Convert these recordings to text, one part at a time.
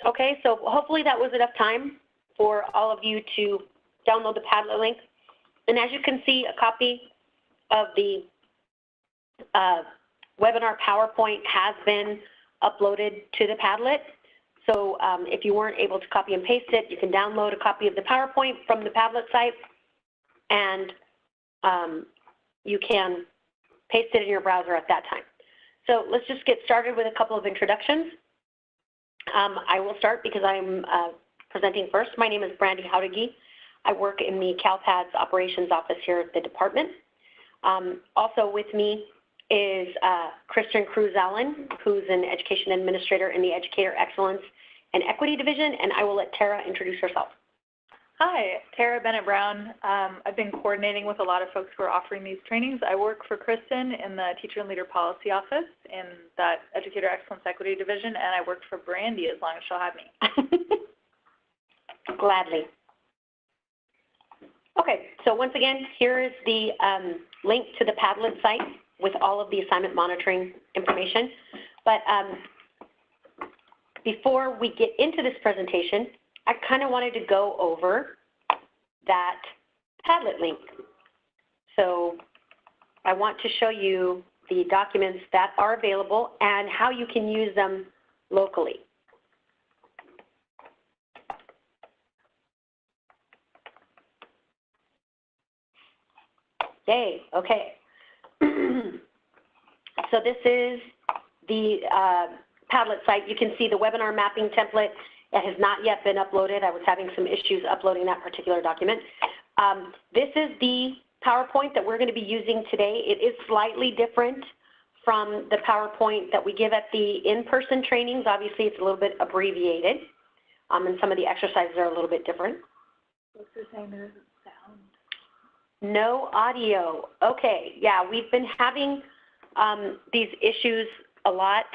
Okay, so hopefully that was enough time for all of you to download the Padlet link. And as you can see, a copy of the webinar PowerPoint has been uploaded to the Padlet. So if you weren't able to copy and paste it, you can download a copy of the PowerPoint from the Padlet site, and you can paste it in your browser at that time. So let's just get started with a couple of introductions. I will start because I'm presenting first. My name is Brandy Howdegi. I work in the CALPADS operations office here at the department. Also with me is Kristen Cruz-Allen, who's an education administrator in the Educator Excellence and Equity Division, and I will let Tara introduce herself. Hi, Tara Bennett-Brown. I've been coordinating with a lot of folks who are offering these trainings. I work for Kristen in the Teacher and Leader Policy Office in that Educator Excellence Equity Division, and I worked for Brandy as long as she'll have me. Gladly. Okay, so once again, here is the link to the Padlet site with all of the assignment monitoring information. But before we get into this presentation, I kind of wanted to go over that Padlet link. So I want to show you the documents that are available and how you can use them locally. Yay, okay. So this is the Padlet site. You can see the webinar mapping template. It has not yet been uploaded. I was having some issues uploading that particular document. This is the PowerPoint that we're going to be using today. It is slightly different from the PowerPoint that we give at the in-person trainings. Obviously, it's a little bit abbreviated, and some of the exercises are a little bit different. What's the saying? There isn't sound. No audio. Okay, yeah, we've been having these issues a lot.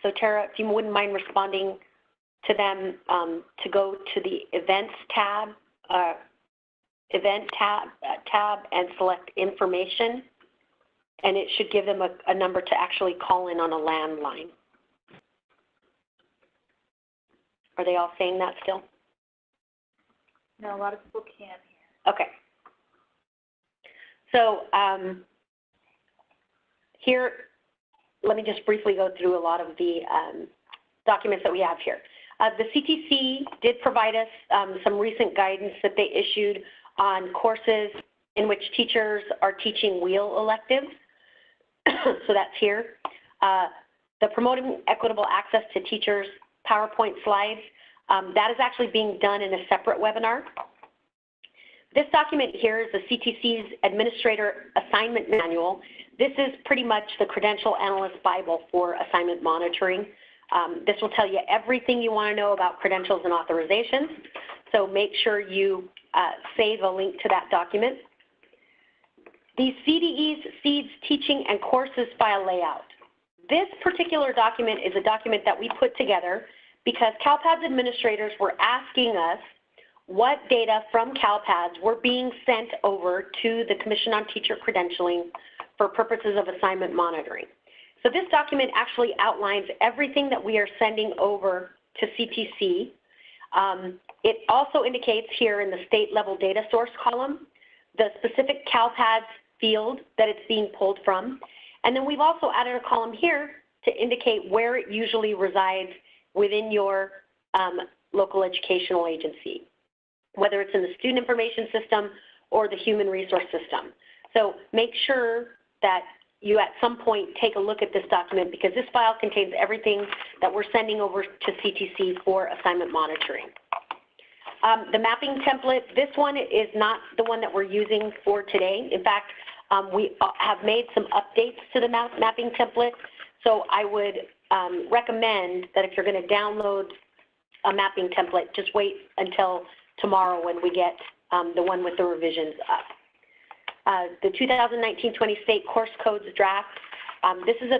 So Tara, if you wouldn't mind responding to them, to go to the events tab, tab and select information, and it should give them a number to actually call in on a landline. Are they all saying that still? No, a lot of people can't hear. Okay. So here, let me just briefly go through a lot of the documents that we have here. The CTC did provide us some recent guidance that they issued on courses in which teachers are teaching wheel electives. So that's here. The Promoting Equitable Access to Teachers PowerPoint slides, that is actually being done in a separate webinar. This document here is the CTC's Administrator Assignment Manual. This is pretty much the Credential Analyst Bible for assignment monitoring. This will tell you everything you want to know about credentials and authorizations. So make sure you save a link to that document. The CDE's Seeds Teaching and Courses File Layout. This particular document is a document that we put together because CALPADS administrators were asking us what data from CALPADS were being sent over to the Commission on Teacher Credentialing for purposes of assignment monitoring. So this document actually outlines everything that we are sending over to CTC. It also indicates here in the state level data source column the specific CALPADS field that it's being pulled from. And then we've also added a column here to indicate where it usually resides within your local educational agency, whether it's in the student information system or the human resource system. So make sure that you at some point take a look at this document because this file contains everything that we're sending over to CTC for assignment monitoring. The mapping template, this one is not the one that we're using for today. In fact, we have made some updates to the mapping template. So I would recommend that if you're going to download a mapping template, just wait until tomorrow when we get the one with the revisions up. The 2019-20 state course codes draft. This is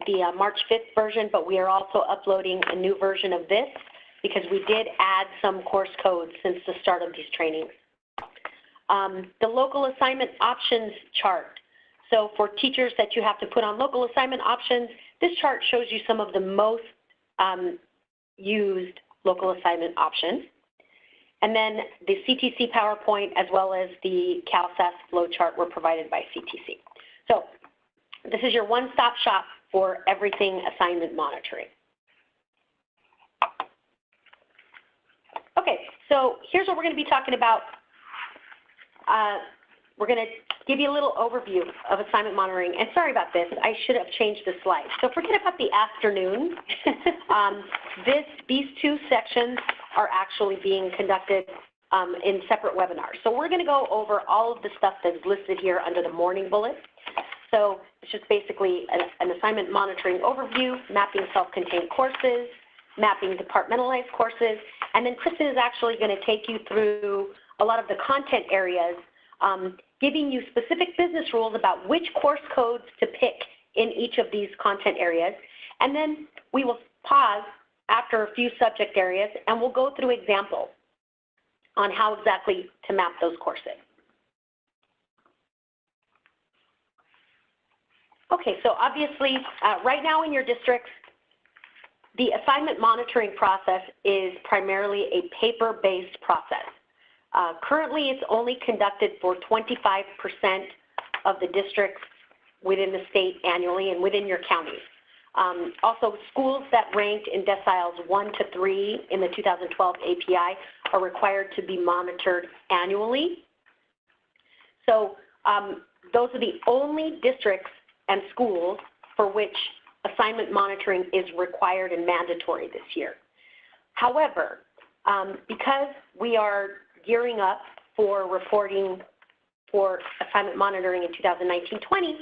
the March 5th version, but we are also uploading a new version of this because we did add some course codes since the start of these trainings. The local assignment options chart. So for teachers that you have to put on local assignment options, this chart shows you some of the most used local assignment options. And then the CTC PowerPoint as well as the CalSAS flowchart were provided by CTC. So this is your one-stop shop for everything assignment monitoring. Okay, so here's what we're going to be talking about. We're going to give you a little overview of assignment monitoring. And sorry about this, I should have changed the slide. So forget about the afternoon. These two sections are actually being conducted in separate webinars. So we're going to go over all of the stuff that's listed here under the morning bullet. So it's just basically an assignment monitoring overview, mapping self-contained courses, mapping departmentalized courses, and then Kristen is actually going to take you through a lot of the content areas, giving you specific business rules about which course codes to pick in each of these content areas. And then we will pause after a few subject areas, and we'll go through examples on how exactly to map those courses. Okay, so obviously, right now in your districts, the assignment monitoring process is primarily a paper-based process. Currently, it's only conducted for 25% of the districts within the state annually and within your counties. Also, schools that ranked in deciles 1 to 3 in the 2012 API are required to be monitored annually. So those are the only districts and schools for which assignment monitoring is required and mandatory this year. However, because we are gearing up for reporting for assignment monitoring in 2019-20,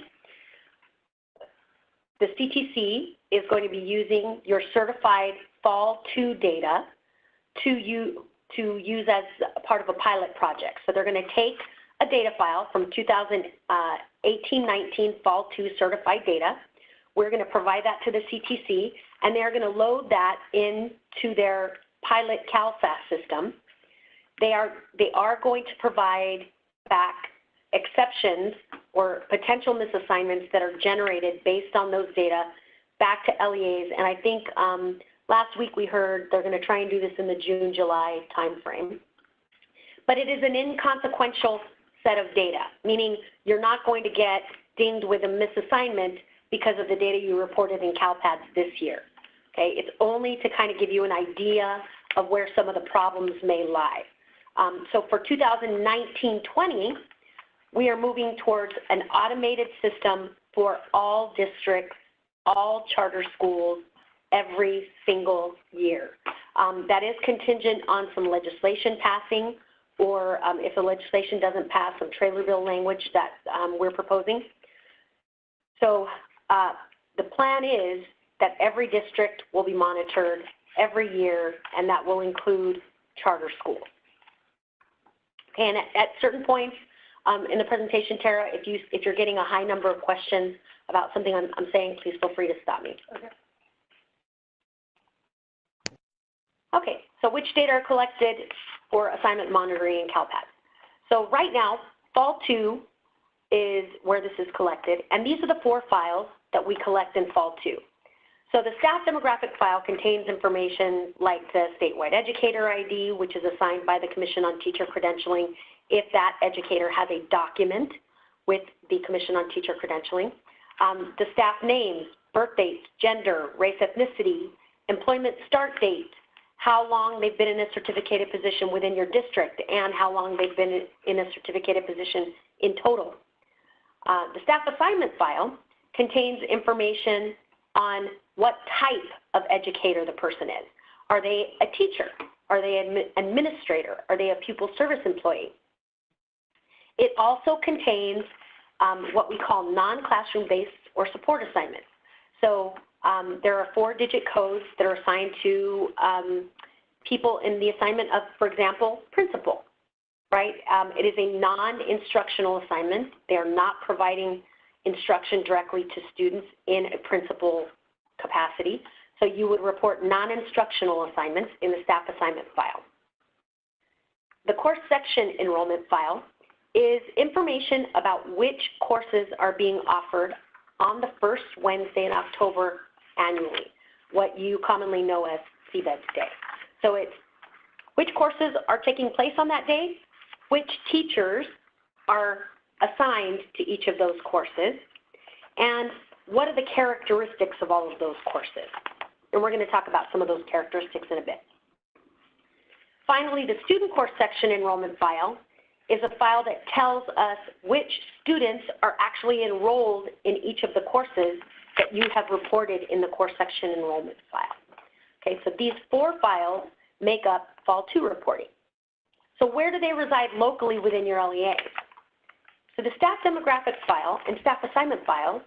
the CTC is going to be using your certified Fall 2 data to use as a part of a pilot project. So they're going to take a data file from 2018-19 Fall 2 certified data. We're going to provide that to the CTC, and they're going to load that into their pilot CalSAS system. They are going to provide back exceptions or potential misassignments that are generated based on those data back to LEAs. And I think last week we heard they're going to try and do this in the June-July timeframe. But it is an inconsequential set of data, meaning you're not going to get dinged with a misassignment because of the data you reported in CALPADS this year. Okay, it's only to kind of give you an idea of where some of the problems may lie. So for 2019-20, we are moving towards an automated system for all districts, all charter schools, every single year. That is contingent on some legislation passing, or if the legislation doesn't pass, some trailer bill language that we're proposing. So the plan is that every district will be monitored every year, and that will include charter schools. Okay, and at certain points in the presentation, Tara, if you're getting a high number of questions about something I'm saying, please feel free to stop me. Okay. Okay, so which data are collected for assignment monitoring in CalPADS? So right now, Fall 2 is where this is collected, and these are the 4 files that we collect in Fall 2. So the staff demographic file contains information like the statewide educator ID, which is assigned by the Commission on Teacher Credentialing if that educator has a document with the Commission on Teacher Credentialing. The staff names, birth dates, gender, race, ethnicity, employment start date, how long they've been in a certificated position within your district, and how long they've been in a certificated position in total. The staff assignment file contains information on what type of educator the person is. Are they a teacher? Are they an administrator? Are they a pupil service employee? It also contains what we call non-classroom based or support assignments. So there are 4-digit codes that are assigned to people in the assignment of, for example, principal, right? It is a non-instructional assignment. They are not providing instruction directly to students in a principal capacity. So you would report non-instructional assignments in the staff assignment file. The course section enrollment file is information about which courses are being offered on the first Wednesday in October annually, what you commonly know as CBEDS day. So it's which courses are taking place on that day, which teachers are assigned to each of those courses, and what are the characteristics of all of those courses. And we're going to talk about some of those characteristics in a bit. Finally, the student course section enrollment file is a file that tells us which students are actually enrolled in each of the courses that you have reported in the course section enrollment file. Okay, so these 4 files make up Fall 2 reporting. So where do they reside locally within your LEAs? So the staff demographics file and staff assignment files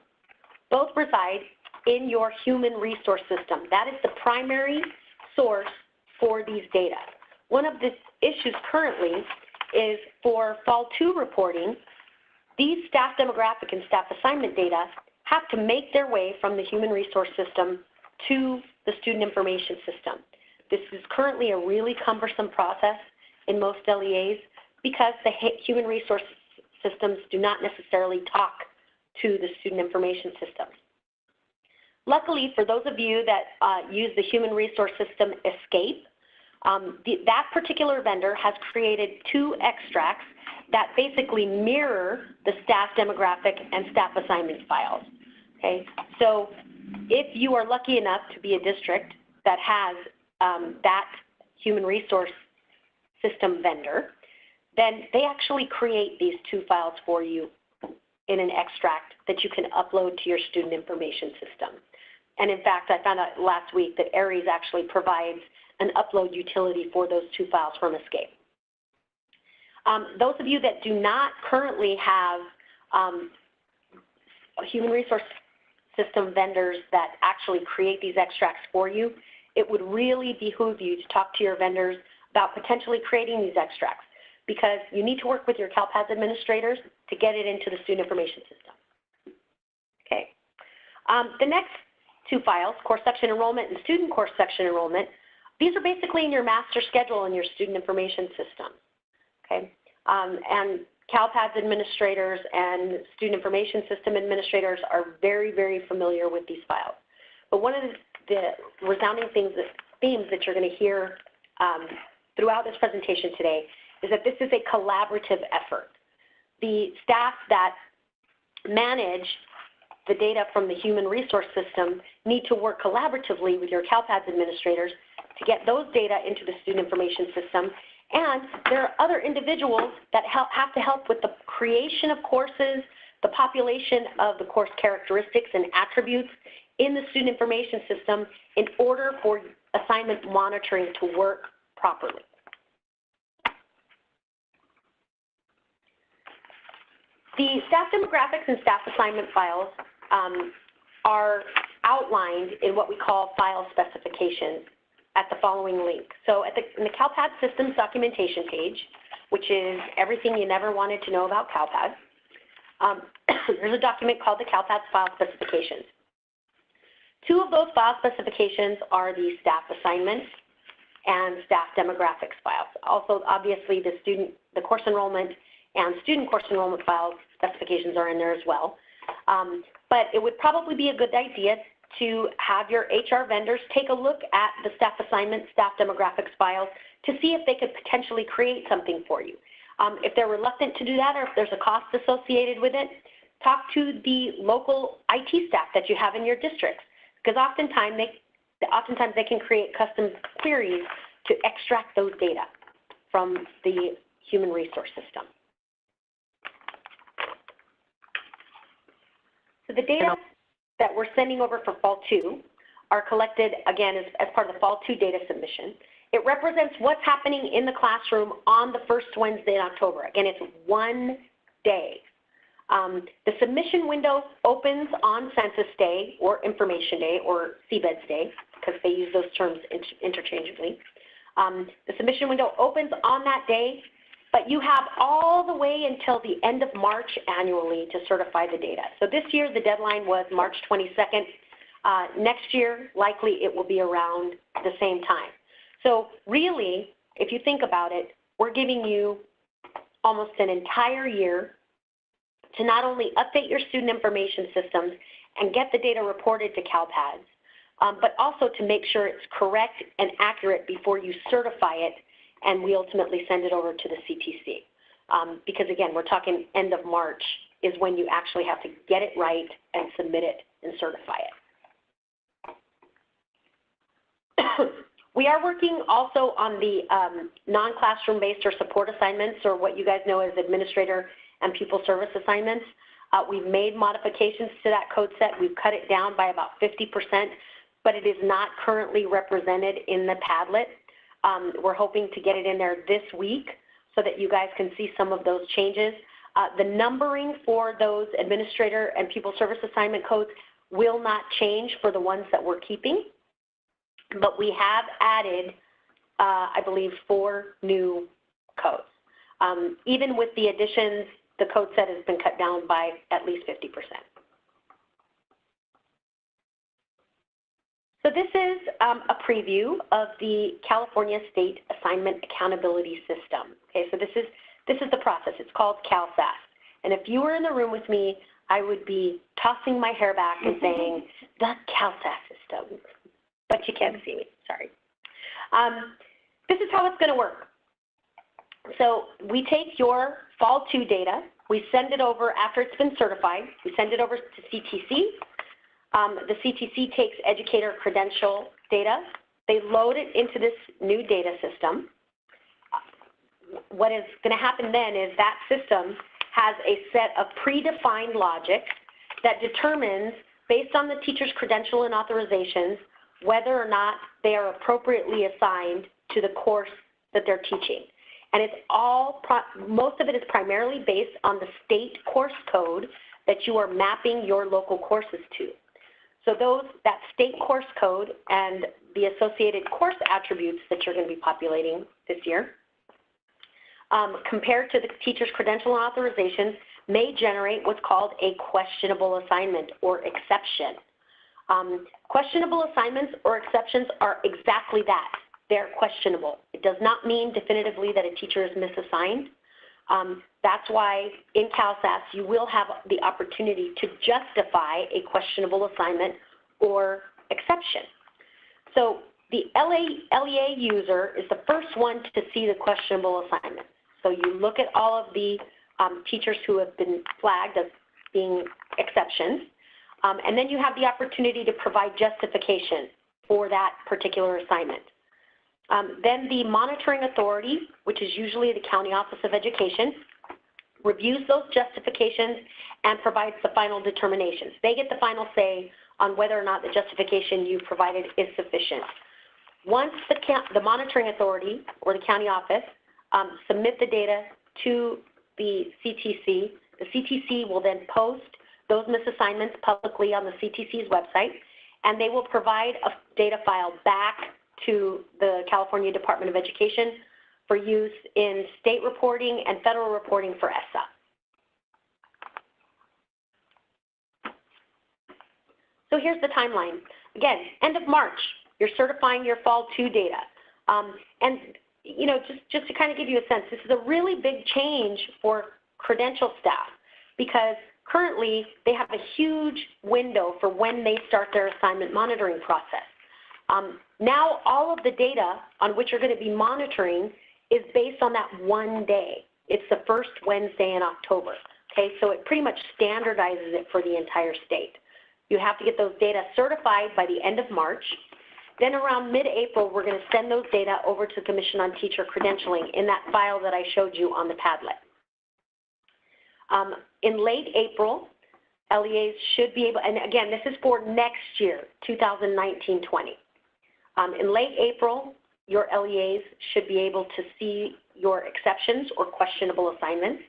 both reside in your human resource system. That is the primary source for these data. One of the issues currently is for Fall 2 reporting, these staff demographic and staff assignment data have to make their way from the human resource system to the student information system. This is currently a really cumbersome process in most LEAs because the human resource systems do not necessarily talk to the student information systems. Luckily, for those of you that use the human resource system Escape, that particular vendor has created 2 extracts that basically mirror the staff demographic and staff assignment files. Okay, so if you are lucky enough to be a district that has that human resource system vendor, then they actually create these 2 files for you in an extract that you can upload to your student information system. And in fact, I found out last week that Aries actually provides an upload utility for those 2 files from Escape. Those of you that do not currently have human resource system vendors that actually create these extracts for you, it would really behoove you to talk to your vendors about potentially creating these extracts, because you need to work with your CALPADS administrators to get it into the student information system. Okay. The next 2 files, course section enrollment and student course section enrollment, these are basically in your master schedule in your student information system. Okay. And CALPADS administrators and student information system administrators are very, very familiar with these files. But one of the resounding themes that you're going to hear throughout this presentation today is that this is a collaborative effort. The staff that manage the data from the human resource system need to work collaboratively with your CALPADS administrators to get those data into the student information system. And there are other individuals that have to help with the creation of courses, the population of the course characteristics and attributes in the student information system in order for assignment monitoring to work properly. The staff demographics and staff assignment files are outlined in what we call file specifications at the following link. So in the CALPADS systems documentation page, which is everything you never wanted to know about CALPADS, there's a document called the CALPADS file specifications. 2 of those file specifications are the staff assignments and staff demographics files. Also, obviously, the course enrollment and student course enrollment file specifications are in there as well. But it would probably be a good idea to have your HR vendors take a look at the staff assignment, staff demographics files to see if they could potentially create something for you. If they're reluctant to do that, or if there's a cost associated with it, talk to the local IT staff that you have in your districts, because oftentimes they can create custom queries to extract those data from the human resource system. So the data that we're sending over for Fall 2 are collected, again, as part of the Fall 2 data submission. It represents what's happening in the classroom on the first Wednesday in October. Again, it's 1 day. The submission window opens on Census Day or Information Day or CBEDS Day, because they use those terms interchangeably. The submission window opens on that day, but you have all the way until the end of March annually to certify the data. So this year the deadline was March 22nd. Next year, likely it will be around the same time. So really, if you think about it, we're giving you almost an entire year to not only update your student information systems and get the data reported to CALPADS, but also to make sure it's correct and accurate before you certify it and we ultimately send it over to the CTC. Because again, we're talking end of March is when you actually have to get it right and submit it and certify it. We are working also on the non-classroom based or support assignments, or what you guys know as administrator and pupil service assignments. We've made modifications to that code set. We've cut it down by about 50%, but it is not currently represented in the Padlet. We're hoping to get it in there this week so that you guys can see some of those changes. The numbering for those administrator and pupil service assignment codes will not change for the ones that we're keeping, but we have added, I believe, 4 new codes. Even with the additions, the code set has been cut down by at least 50%. So this is a preview of the California State Assignment Accountability System. Okay, so this is the process. It's called CALPADS. And if you were in the room with me, I would be tossing my hair back and saying, the CALPADS system. But you can't see me, sorry. This is how it's going to work. So we take your Fall 2 data, we send it over after it's been certified, we send it over to CTC. The CTC takes educator credential data, they load it into this new data system. What is going to happen then is that system has a set of predefined logic that determines, based on the teacher's credential and authorizations, whether or not they are appropriately assigned to the course that they're teaching. And it's all, most of it is primarily based on the state course code that you are mapping your local courses to. So that state course code and the associated course attributes that you're going to be populating this year, compared to the teacher's credential and authorizations, may generate what's called a questionable assignment or exception. Questionable assignments or exceptions are exactly that. They're questionable. It does not mean definitively that a teacher is misassigned. That's why in CalSAS you will have the opportunity to justify a questionable assignment or exception. So the LEA user is the first one to see the questionable assignment. So you look at all of the teachers who have been flagged as being exceptions, and then you have the opportunity to provide justification for that particular assignment. Then the monitoring authority, which is usually the County Office of Education, reviews those justifications and provides the final determinations. They get the final say on whether or not the justification you provided is sufficient. Once the monitoring authority or the county office submit the data to the CTC, the CTC will then post those misassignments publicly on the CTC's website, and they will provide a data file back to the California Department of Education for use in state reporting and federal reporting for ESSA. So here's the timeline. Again, end of March, you're certifying your Fall 2 data. And you know, just to kind of give you a sense, this is a really big change for credential staff because currently they have a huge window for when they start their assignment monitoring process. Now all of the data on which you're going to be monitoring is based on that one day. It's the first Wednesday in October. Okay, so it pretty much standardizes it for the entire state. You have to get those data certified by the end of March. Then around mid-April, we're going to send those data over to the Commission on Teacher Credentialing in that file that I showed you on the Padlet. In late April, LEAs should be able, and again, this is for next year, 2019-20. In late April, your LEAs should be able to see your exceptions or questionable assignments.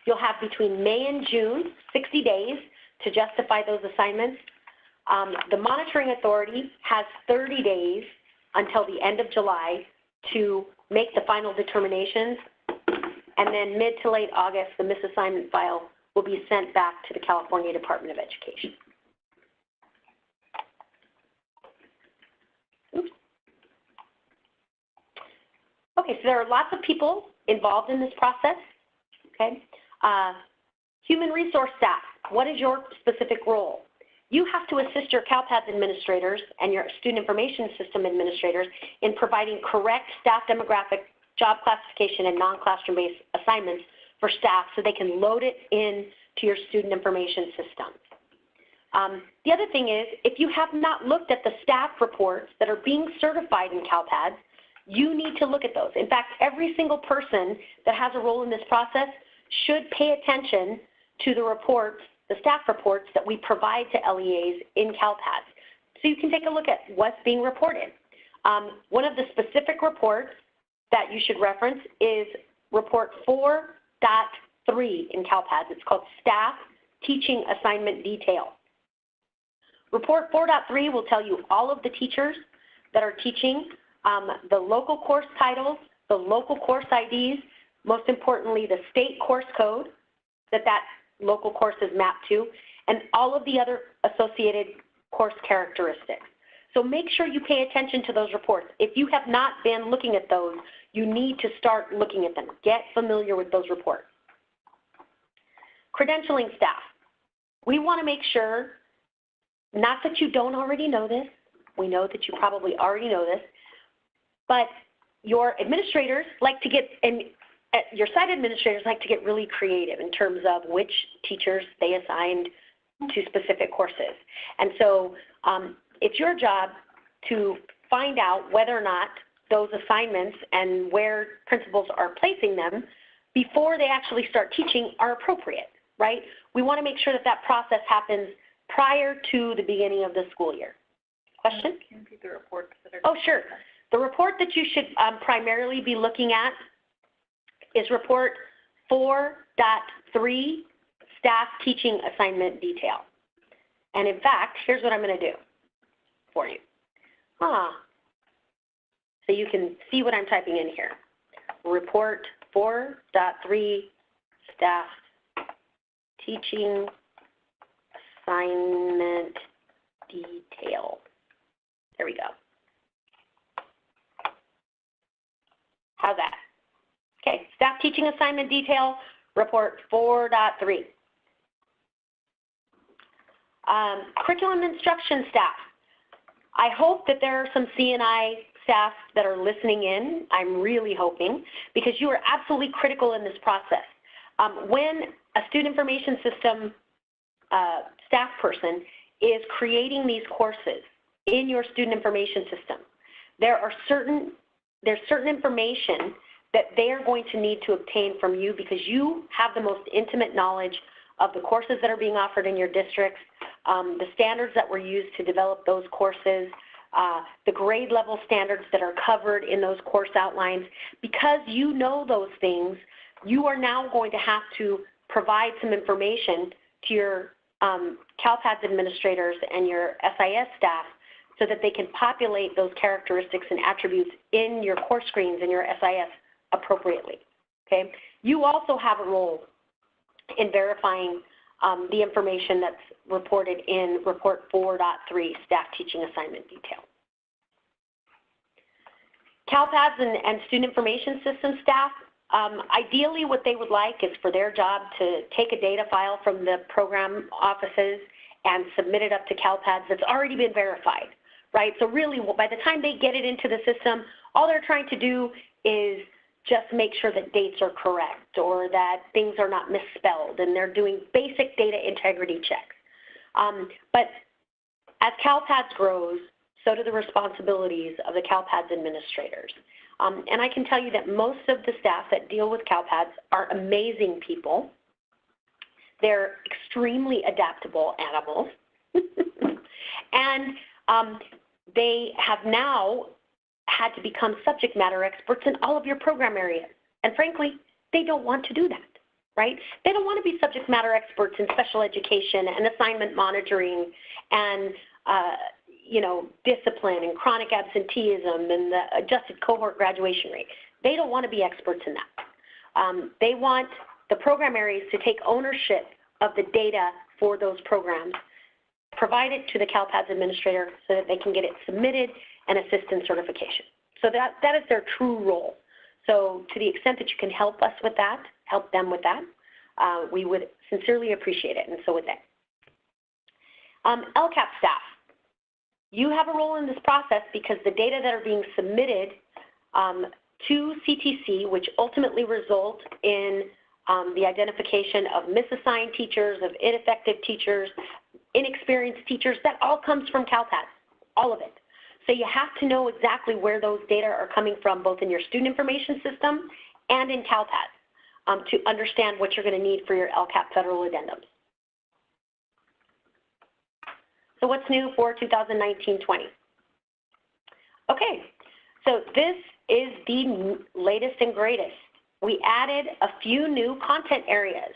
You'll have between May and June, 60 days to justify those assignments. The monitoring authority has 30 days until the end of July to make the final determinations, and then mid to late August, the misassignment file will be sent back to the California Department of Education. Oops. Okay, so there are lots of people involved in this process. Okay, human resource staff, what is your specific role? you have to assist your CALPADS administrators and your student information system administrators in providing correct staff demographic, job classification, and non-classroom-based assignments for staff so they can load it in to your student information system. The other thing is, if you have not looked at the staff reports that are being certified in CALPADS, you need to look at those. In fact, every single person that has a role in this process should pay attention to the reports, the staff reports that we provide to LEAs in CALPADS. So you can take a look at what's being reported. One of the specific reports that you should reference is report 4.3 in CALPADS. It's called Staff Teaching Assignment Detail. Report 4.3 will tell you all of the teachers that are teaching, the local course titles, the local course IDs, most importantly, the state course code that local course is mapped to, and all of the other associated course characteristics. So make sure you pay attention to those reports. If you have not been looking at those, you need to start looking at them. Get familiar with those reports. Credentialing staff. We want to make sure, not that you don't already know this, we know that you probably already know this, but your administrators like to get, and your site administrators like to get really creative in terms of which teachers they assigned to specific courses. And so it's your job to find out whether or not those assignments and where principals are placing them before they actually start teaching are appropriate, right? We want to make sure that that process happens prior to the beginning of the school year. Question? Can you repeat the reports that are? Oh, sure. The report that you should primarily be looking at is report 4.3, Staff Teaching Assignment Detail. And in fact, here's what I'm going to do for you. So you can see what I'm typing in here. Report 4.3, Staff Teaching Assignment Detail. There we go. How's that? Okay, Staff Teaching Assignment Detail, Report 4.3. Curriculum Instruction Staff. I hope that there are some C&I staff that are listening in. I'm really hoping, because you are absolutely critical in this process. When a student information system staff person is creating these courses in your student information system, there's certain information that they are going to need to obtain from you, because you have the most intimate knowledge of the courses that are being offered in your districts, the standards that were used to develop those courses, the grade level standards that are covered in those course outlines. Because you know those things, you are now going to have to provide some information to your CALPADS administrators and your SIS staff so that they can populate those characteristics and attributes in your course screens in your SIS appropriately, okay? You also have a role in verifying the information that's reported in Report 4.3, Staff Teaching Assignment Detail. CALPADS and Student Information System staff, ideally what they would like is for their job to take a data file from the program offices and submit it up to CALPADS that's already been verified, right? So really, by the time they get it into the system, all they're trying to do is just make sure that dates are correct or that things are not misspelled, and they're doing basic data integrity checks. But as CALPADS grows, so do the responsibilities of the CALPADS administrators. And I can tell you that most of the staff that deal with CALPADS are amazing people. They're extremely adaptable animals. And they have now had to become subject matter experts in all of your program areas. And frankly, they don't want to do that, right? They don't want to be subject matter experts in special education and assignment monitoring and discipline and chronic absenteeism and the adjusted cohort graduation rate. They don't want to be experts in that. They want the program areas to take ownership of the data for those programs, provide it to the CALPADS administrator so that they can get it submitted and assist in certification. So that is their true role. So to the extent that you can help us with that, help them with that, we would sincerely appreciate it, and so would they. LCAP staff, you have a role in this process because the data that are being submitted to CTC, which ultimately result in the identification of misassigned teachers, of ineffective teachers, inexperienced teachers, that all comes from CALPADS, all of it. So you have to know exactly where those data are coming from, both in your student information system and in CALPADS, to understand what you're going to need for your LCAP federal addendums. So what's new for 2019-20? Okay, so this is the latest and greatest. We added a few new content areas.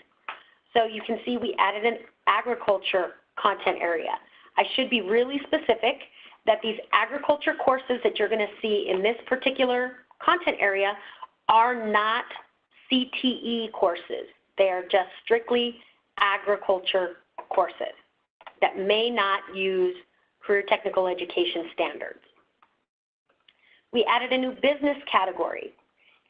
So you can see we added an agriculture content area. I should be really specific that these agriculture courses that you're going to see in this particular content area are not CTE courses. They are just strictly agriculture courses that may not use career technical education standards. We added a new business category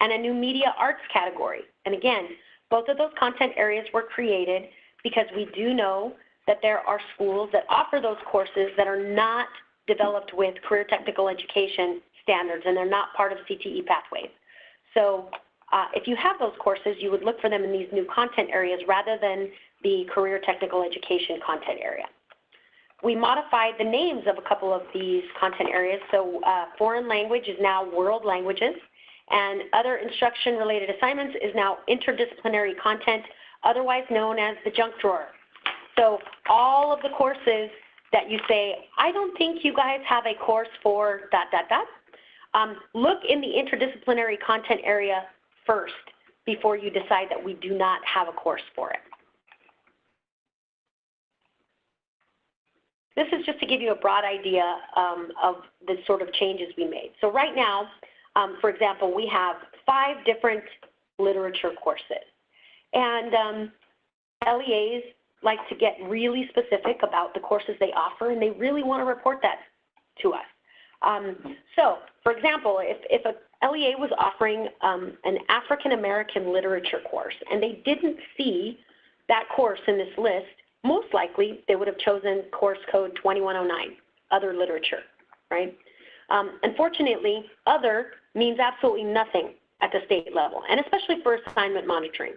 and a new media arts category. And again, both of those content areas were created because we do know that there are schools that offer those courses that are not developed with career technical education standards, and they're not part of CTE pathways. So if you have those courses, you would look for them in these new content areas rather than the career technical education content area. We modified the names of a couple of these content areas. So foreign language is now world languages, and other instruction-related assignments is now interdisciplinary content, otherwise known as the junk drawer. So all of the courses that you say, I don't think you guys have a course for ... look in the interdisciplinary content area first before you decide that we do not have a course for it. This is just to give you a broad idea of the sort of changes we made. So right now, for example, we have 5 different literature courses. And LEAs like to get really specific about the courses they offer, and they really want to report that to us. So, for example, if a LEA was offering an African American literature course, and they didn't see that course in this list, most likely they would have chosen course code 2109, other literature, right? Unfortunately, other means absolutely nothing at the state level, and especially for assignment monitoring.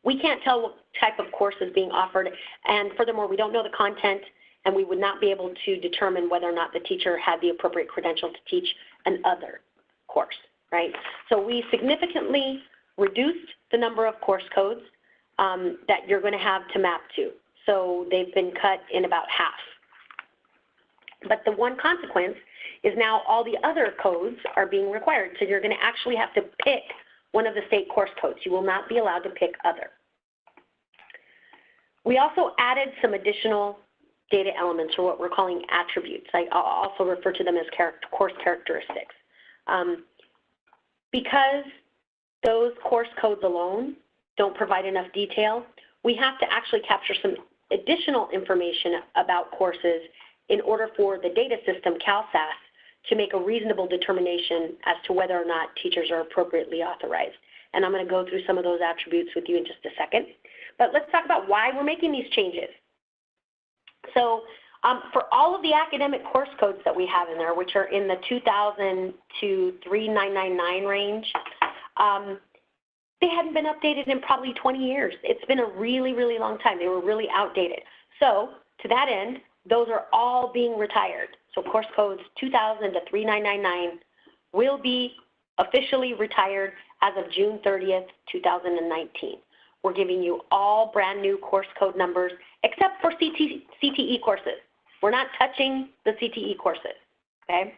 We can't tell what type of course is being offered, and furthermore, we don't know the content, and we would not be able to determine whether or not the teacher had the appropriate credential to teach an other course, right? So we significantly reduced the number of course codes that you're going to have to map to. So they've been cut in about half. But the one consequence is now all the other codes are being required. So you're going to actually have to pick one of the state course codes. You will not be allowed to pick other. We also added some additional data elements, or what we're calling attributes. I'll also refer to them as course characteristics. Because those course codes alone don't provide enough detail, we have to actually capture some additional information about courses in order for the data system, CalSAS, to make a reasonable determination as to whether or not teachers are appropriately authorized. And I'm going to go through some of those attributes with you in just a second. But let's talk about why we're making these changes. So for all of the academic course codes that we have in there, which are in the 2000 to 3999 range, they hadn't been updated in probably 20 years. It's been a really, really long time. They were really outdated. So to that end, those are all being retired. So course codes 2000 to 3999 will be officially retired as of June 30th, 2019. We're giving you all brand new course code numbers except for CTE courses. We're not touching the CTE courses, okay?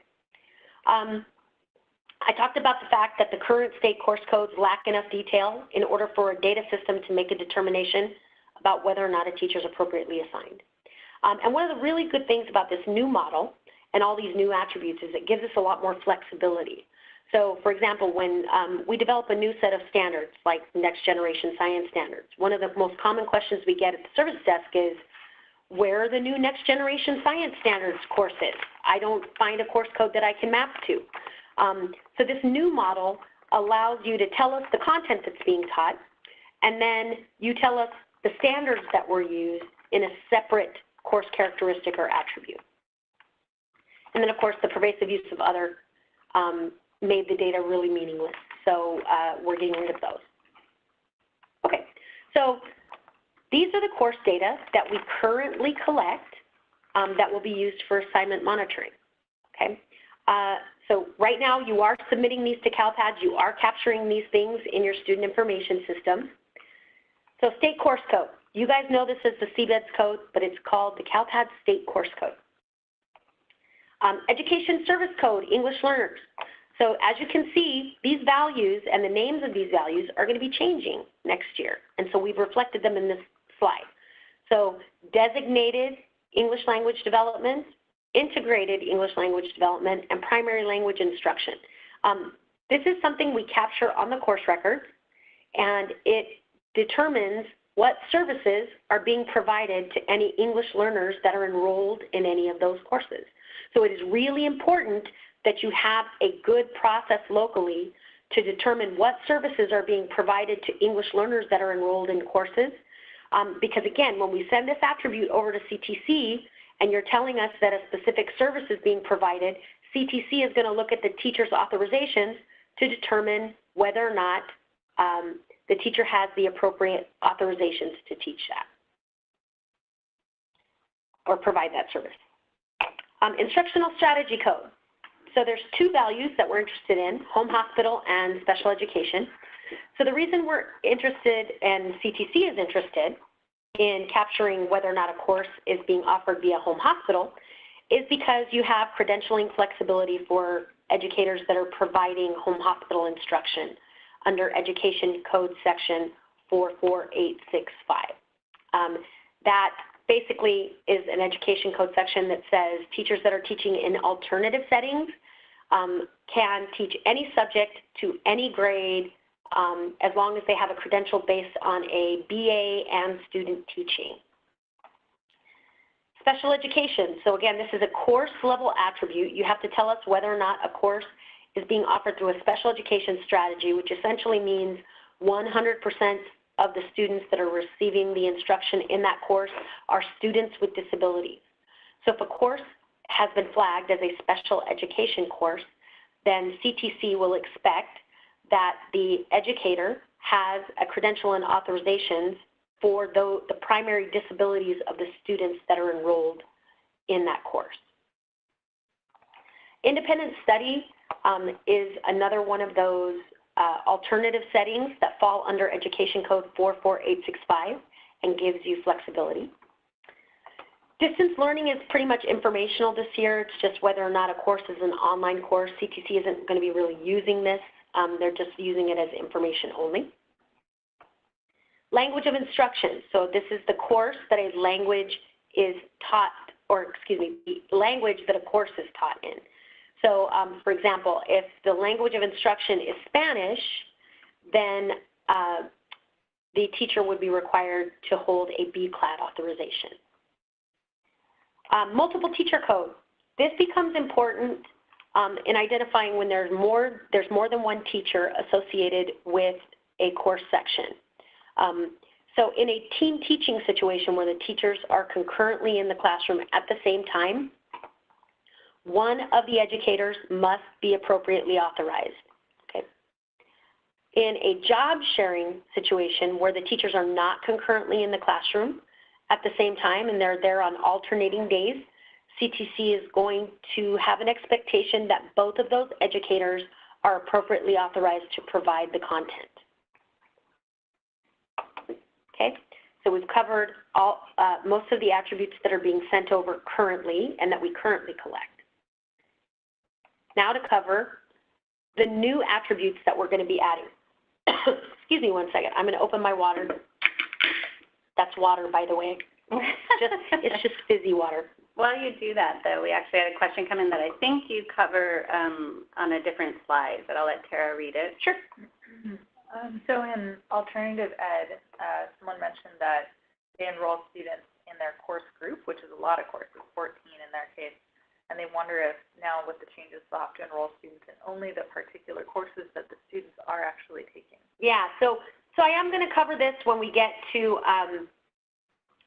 I talked about the fact that the current state course codes lack enough detail in order for a data system to make a determination about whether or not a teacher is appropriately assigned. And one of the really good things about this new model and all these new attributes is it gives us a lot more flexibility. So, for example, when we develop a new set of standards, like next generation science standards, one of the most common questions we get at the service desk is, where are the new next generation science standards courses? I don't find a course code that I can map to. So this new model allows you to tell us the content that's being taught, and then you tell us the standards that were used in a separate course characteristic or attribute. And then, of course, the pervasive use of other made the data really meaningless. So we're getting rid of those. Okay, so these are the course data that we currently collect that will be used for assignment monitoring. Okay, so right now you are submitting these to CALPADS. You are capturing these things in your student information system. So state course code. You guys know this as the CBEDS code, but it's called the CALPADS State Course Code. Education Service Code, English learners. So as you can see, these values and the names of these values are going to be changing next year. And so we've reflected them in this slide. So designated English language development, integrated English language development, and primary language instruction. This is something we capture on the course records, and it determines what services are being provided to any English learners that are enrolled in any of those courses. So it is really important that you have a good process locally to determine what services are being provided to English learners that are enrolled in courses. Because again, when we send this attribute over to CTC and you're telling us that a specific service is being provided, CTC is going to look at the teacher's authorizations to determine whether or not the teacher has the appropriate authorizations to teach that or provide that service. Instructional strategy code. So there's two values that we're interested in, home hospital and special education. So the reason we're interested and CTC is interested in capturing whether or not a course is being offered via home hospital is because you have credentialing flexibility for educators that are providing home hospital instruction under Education Code Section 44865. That basically is an education code section that says teachers that are teaching in alternative settings can teach any subject to any grade as long as they have a credential based on a BA and student teaching. Special education. So again, this is a course level attribute. You have to tell us whether or not a course is being offered through a special education strategy, which essentially means 100% of the students that are receiving the instruction in that course are students with disabilities. So if a course has been flagged as a special education course, then CTC will expect that the educator has a credential and authorizations for the primary disabilities of the students that are enrolled in that course. Independent study is another one of those alternative settings that fall under Education Code 44865 and gives you flexibility. Distance learning is pretty much informational this year. It's just whether or not a course is an online course. CTC isn't going to be really using this. They're just using it as information only. Language of instruction. So this is the course that a language is taught, or excuse me, the language that a course is taught in. So for example, if the language of instruction is Spanish, then the teacher would be required to hold a BCLAD authorization. Multiple teacher code. This becomes important in identifying when there's more than one teacher associated with a course section. So in a team teaching situation where the teachers are concurrently in the classroom at the same time, one of the educators must be appropriately authorized. Okay. In a job sharing situation where the teachers are not concurrently in the classroom at the same time and they're there on alternating days, CTC is going to have an expectation that both of those educators are appropriately authorized to provide the content. Okay, so we've covered most of the attributes that are being sent over currently and that we currently collect. Now to cover the new attributes that we're going to be adding. Excuse me one second. I'm going to open my water. That's water, by the way. It's just fizzy water. While you do that, though, we actually had a question come in that I think you cover on a different slide, but I'll let Tara read it. Sure. So in alternative ed, someone mentioned that they enroll students in their course group, which is a lot of courses, 14 in their case, and they wonder if now with the changes they'll have to enroll students in only the particular courses that the students are actually taking. Yeah, so I am going to cover this when we get to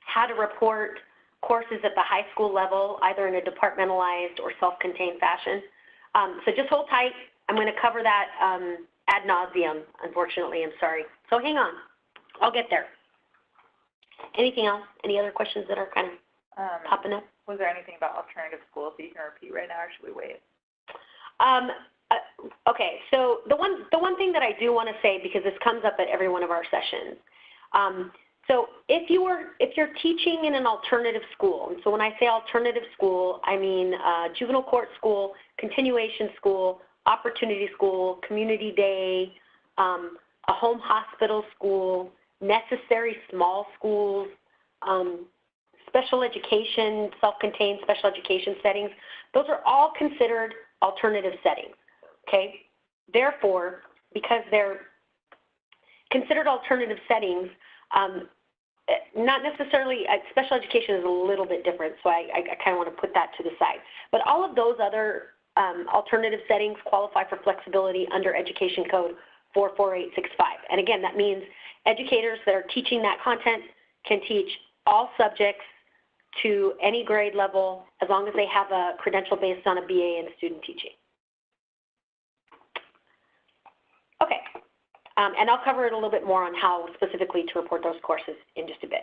how to report courses at the high school level, either in a departmentalized or self-contained fashion. So just hold tight. I'm going to cover that ad nauseum, unfortunately. I'm sorry. So hang on. I'll get there. Anything else? Any other questions that are kind of popping up? Was there anything about alternative schools that you can repeat right now, or should we wait? Okay, so the one thing that I do want to say, because this comes up at every one of our sessions, so if you're teaching in an alternative school, and so when I say alternative school, I mean juvenile court school, continuation school, opportunity school, community day, a home hospital school, necessary small schools, special education, self-contained special education settings, those are all considered alternative settings, okay? Therefore, because they're considered alternative settings, not necessarily, special education is a little bit different, so I kind of want to put that to the side. But all of those other alternative settings qualify for flexibility under Education Code 44865. And again, that means educators that are teaching that content can teach all subjects to any grade level as long as they have a credential based on a BA in student teaching. Okay, and I'll cover it a little bit more on how specifically to report those courses in just a bit.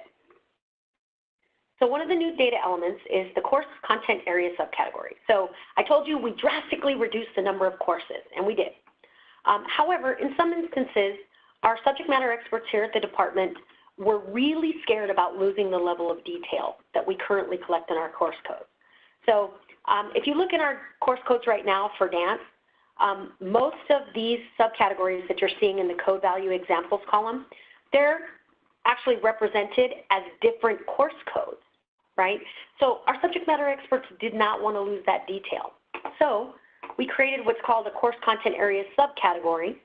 So one of the new data elements is the course content area subcategory. So I told you we drastically reduced the number of courses, and we did. However, in some instances, our subject matter experts here at the department were really scared about losing the level of detail that we currently collect in our course codes. So if you look in our course codes right now for dance, most of these subcategories that you're seeing in the code value examples column, they're actually represented as different course codes, right? So our subject matter experts did not want to lose that detail. So we created what's called a course content area subcategory.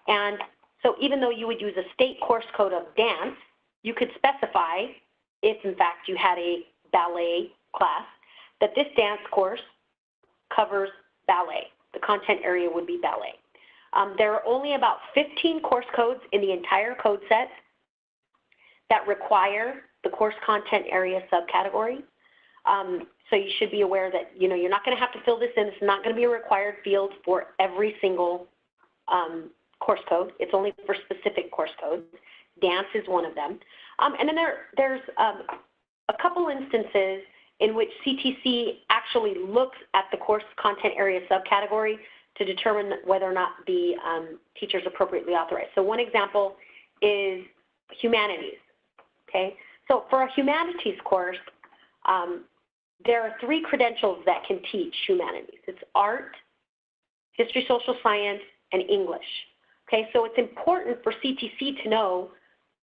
And so even though you would use a state course code of dance, you could specify, if in fact you had a ballet class, that this dance course covers ballet. The content area would be ballet. There are only about 15 course codes in the entire code set that require the course content area subcategory. So you should be aware that you're not going to have to fill this in. It's not going to be a required field for every single course code. It's only for specific course codes. Dance is one of them. And then there's a couple instances in which CTC actually looks at the course content area subcategory to determine whether or not the teacher is appropriately authorized. So one example is humanities, okay? So for a humanities course, there are 3 credentials that can teach humanities. It's art, history, social science, and English. Okay, so it's important for CTC to know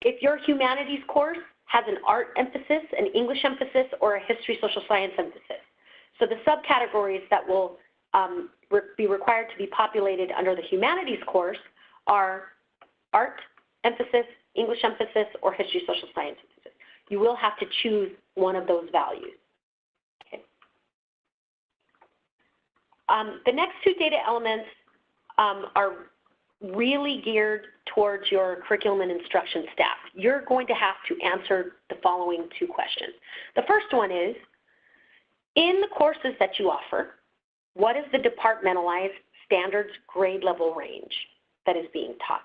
if your humanities course has an art emphasis, an English emphasis, or a history, social science emphasis. So the subcategories that will be required to be populated under the humanities course are art emphasis, English emphasis, or history, social science emphasis. You will have to choose one of those values. Okay. The next 2 data elements are really geared towards your curriculum and instruction staff. You're going to have to answer the following 2 questions. The first one is, in the courses that you offer, what is the departmentalized standards grade level range that is being taught?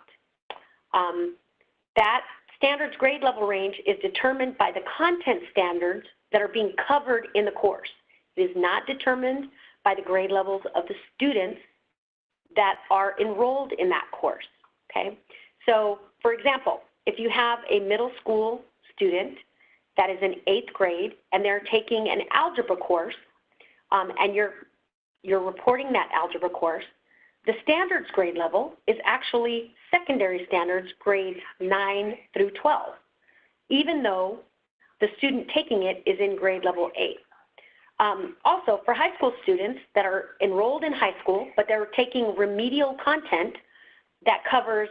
That standards grade level range is determined by the content standards that are being covered in the course. It is not determined by the grade levels of the students that are enrolled in that course, okay? So, for example, if you have a middle school student that is in 8th grade and they're taking an algebra course and you're reporting that algebra course, the standards grade level is actually secondary standards grades 9 through 12, even though the student taking it is in grade level 8. Also, for high school students that are enrolled in high school, but they're taking remedial content that covers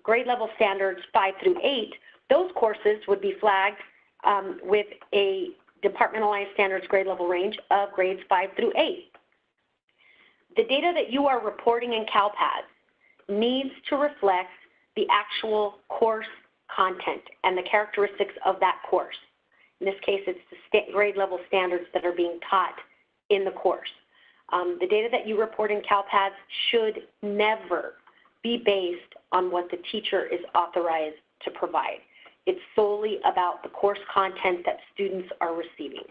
grade level standards 5 through 8, those courses would be flagged with a departmentalized standards grade level range of grades 5 through 8. The data that you are reporting in CALPADS needs to reflect the actual course content and the characteristics of that course. In this case, it's the grade level standards that are being taught in the course. The data that you report in CALPADS should never be based on what the teacher is authorized to provide. It's solely about the course content that students are receiving.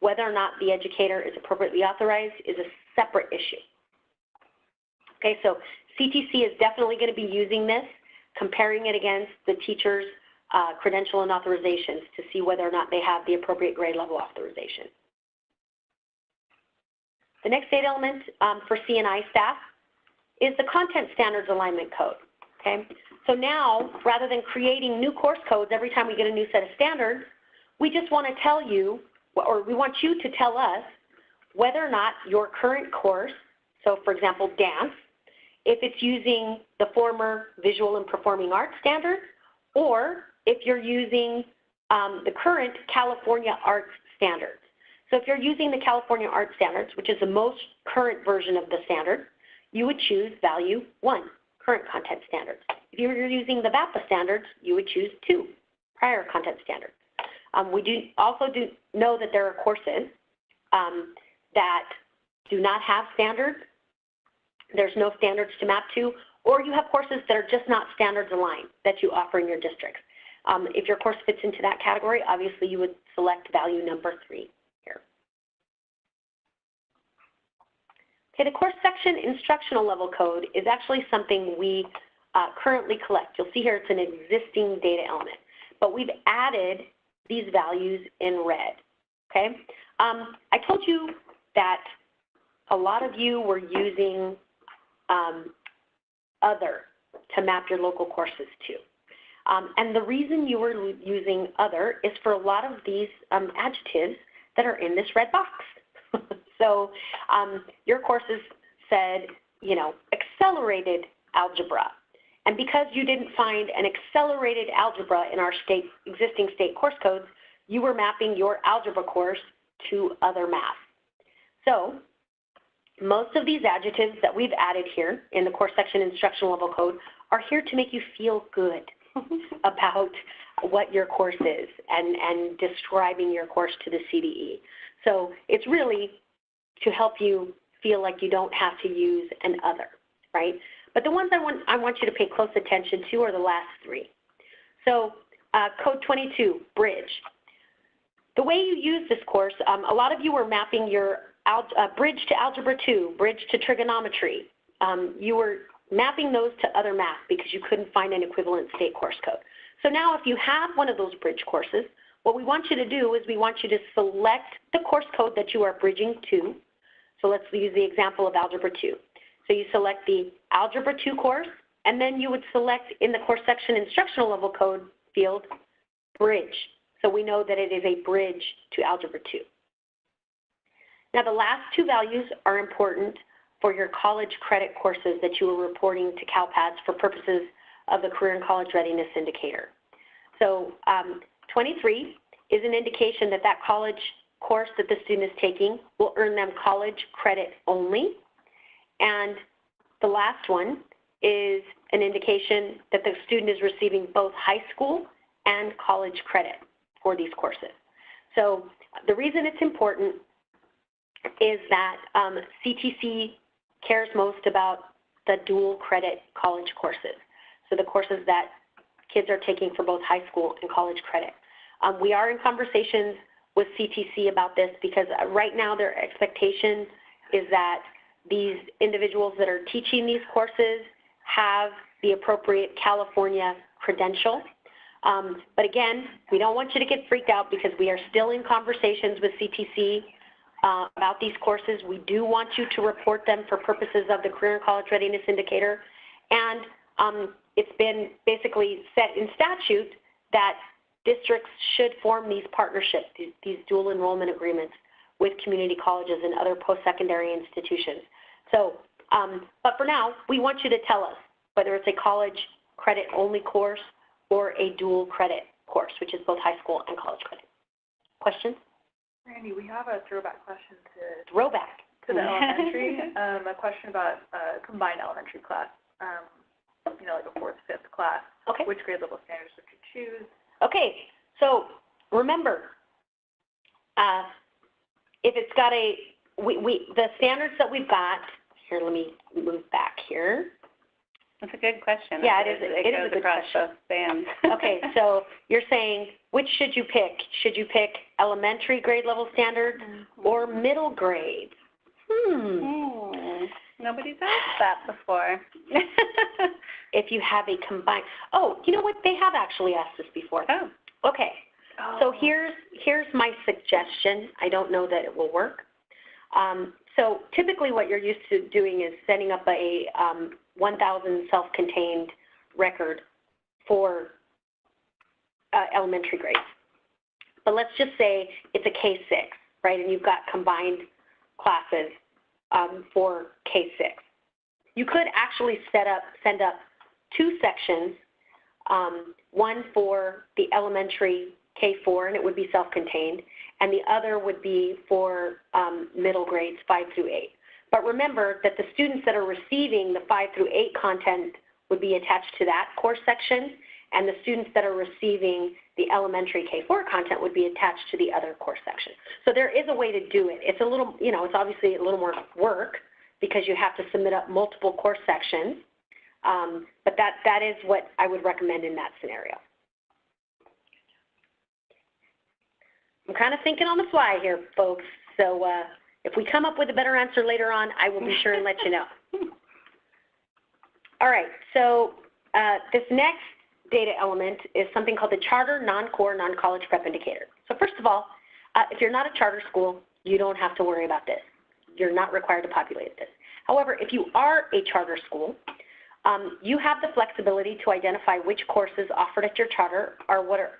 Whether or not the educator is appropriately authorized is a separate issue. Okay, so CTC is definitely going to be using this, comparing it against the teacher's credential and authorizations to see whether or not they have the appropriate grade level authorization. The next data element for C&I staff is the content standards alignment code. Okay, so now rather than creating new course codes every time we get a new set of standards, we just want to tell you, or we want you to tell us whether or not your current course, so for example dance, if it's using the former visual and performing arts standards, or if you're using the current California arts standards. So if you're using the California arts standards, which is the most current version of the standard, you would choose value 1, current content standards. If you were using the VAPA standards, you would choose 2, prior content standards. We do also know that there are courses that do not have standards. There's no standards to map to, or you have courses that are just not standards aligned that you offer in your districts. If your course fits into that category, obviously you would select value number 3 here. Okay, the course section instructional level code is actually something we currently collect. You'll see here it's an existing data element, but we've added these values in red, okay? I told you that a lot of you were using other to map your local courses to. And the reason you were using other is for a lot of these adjectives that are in this red box. So your courses said, you know, accelerated algebra. And because you didn't find an accelerated algebra in our existing state course codes, you were mapping your algebra course to other math. So most of these adjectives that we've added here in the course section instructional level code are here to make you feel good about what your course is and describing your course to the CDE. So it's really to help you feel like you don't have to use an other, right? But the ones I want you to pay close attention to are the last 3. So code 22, bridge. The way you use this course, a lot of you were mapping your bridge to Algebra 2, bridge to trigonometry. You were mapping those to other math because you couldn't find an equivalent state course code. So now if you have one of those bridge courses, what we want you to do is we want you to select the course code that you are bridging to. So let's use the example of Algebra 2. So you select the Algebra 2 course, and then you would select in the course section instructional level code field, bridge. So we know that it is a bridge to Algebra 2. Now the last 2 values are important for your college credit courses that you are reporting to CALPADS for purposes of the Career and College Readiness Indicator. So 23 is an indication that that college course that the student is taking will earn them college credit only. And the last one is an indication that the student is receiving both high school and college credit for these courses. So the reason it's important is that CTC cares most about the dual credit college courses. So the courses that kids are taking for both high school and college credit. We are in conversations with CTC about this because right now their expectation is that these individuals that are teaching these courses have the appropriate California credential. But again, we don't want you to get freaked out because we are still in conversations with CTC about these courses. We do want you to report them for purposes of the Career and College Readiness Indicator. And it's been basically set in statute that districts should form these partnerships, these dual enrollment agreements with community colleges and other post-secondary institutions. So, but for now, we want you to tell us whether it's a college credit only course or a dual credit course, which is both high school and college credit. Questions? Randy, we have a throwback question to Throwback. To the elementary. A question about combined elementary class. You know, like a 4th, 5th class. Okay. Which grade level standards would you choose? Okay, so remember, if it's got the standards that we've got, here, let me move back here. That's a good question. Yeah, it is a goes good across question. both spans. Okay, so you're saying, which should you pick? Should you pick elementary grade level standards or middle grade? Nobody's asked that before. If you have a combined, you know what? They have actually asked this before. Oh. Okay, so here's my suggestion. I don't know that it will work. So typically what you're used to doing is setting up a 1,000 self-contained record for elementary grades. But let's just say it's a K-6, right, and you've got combined classes for K-6. You could actually send up 2 sections, one for the elementary K-4, and it would be self-contained, and the other would be for middle grades 5 through 8. But remember that the students that are receiving the 5 through 8 content would be attached to that course section, and the students that are receiving the elementary K-4 content would be attached to the other course section. So there is a way to do it. It's a little, it's obviously a little more work because you have to submit up multiple course sections, but that is what I would recommend in that scenario. I'm kind of thinking on the fly here, folks, so if we come up with a better answer later on, I will be sure and let you know. All right, so this next data element is something called the Charter Non-Core Non-College Prep Indicator. So first of all, if you're not a charter school, you don't have to worry about this. You're not required to populate this. However, if you are a charter school, you have the flexibility to identify which courses offered at your charter are what are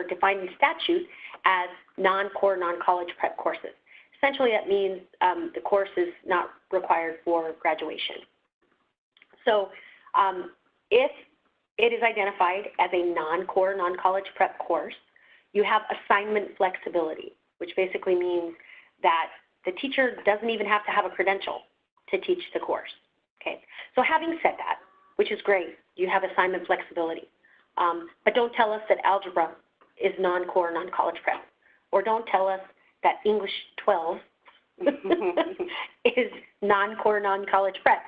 defined in statute as non-core, non-college prep courses. Essentially, that means the course is not required for graduation. So if it is identified as a non-core, non-college prep course, you have assignment flexibility, which basically means that the teacher doesn't even have to have a credential to teach the course. Okay. So having said that, which is great, you have assignment flexibility, but don't tell us that algebra is non-core, non-college prep, or don't tell us that English 12 is non-core, non-college prep,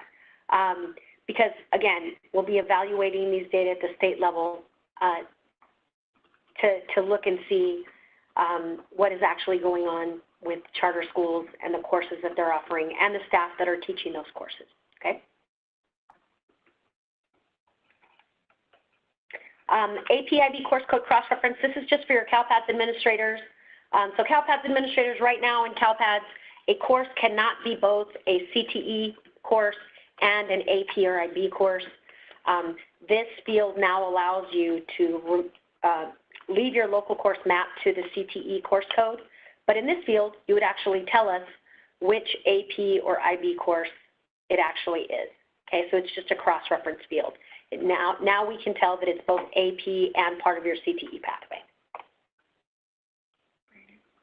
because again, we'll be evaluating these data at the state level to look and see what is actually going on with charter schools and the courses that they're offering and the staff that are teaching those courses, okay? APIB course code cross-reference, this is just for your CALPADS administrators. So CALPADS administrators right now in CALPADS, a course cannot be both a CTE course and an AP or IB course. This field now allows you to leave your local course mapped to the CTE course code, but in this field, you would actually tell us which AP or IB course it actually is. Okay, so it's just a cross-reference field. Now we can tell that it's both AP and part of your CTE pathway.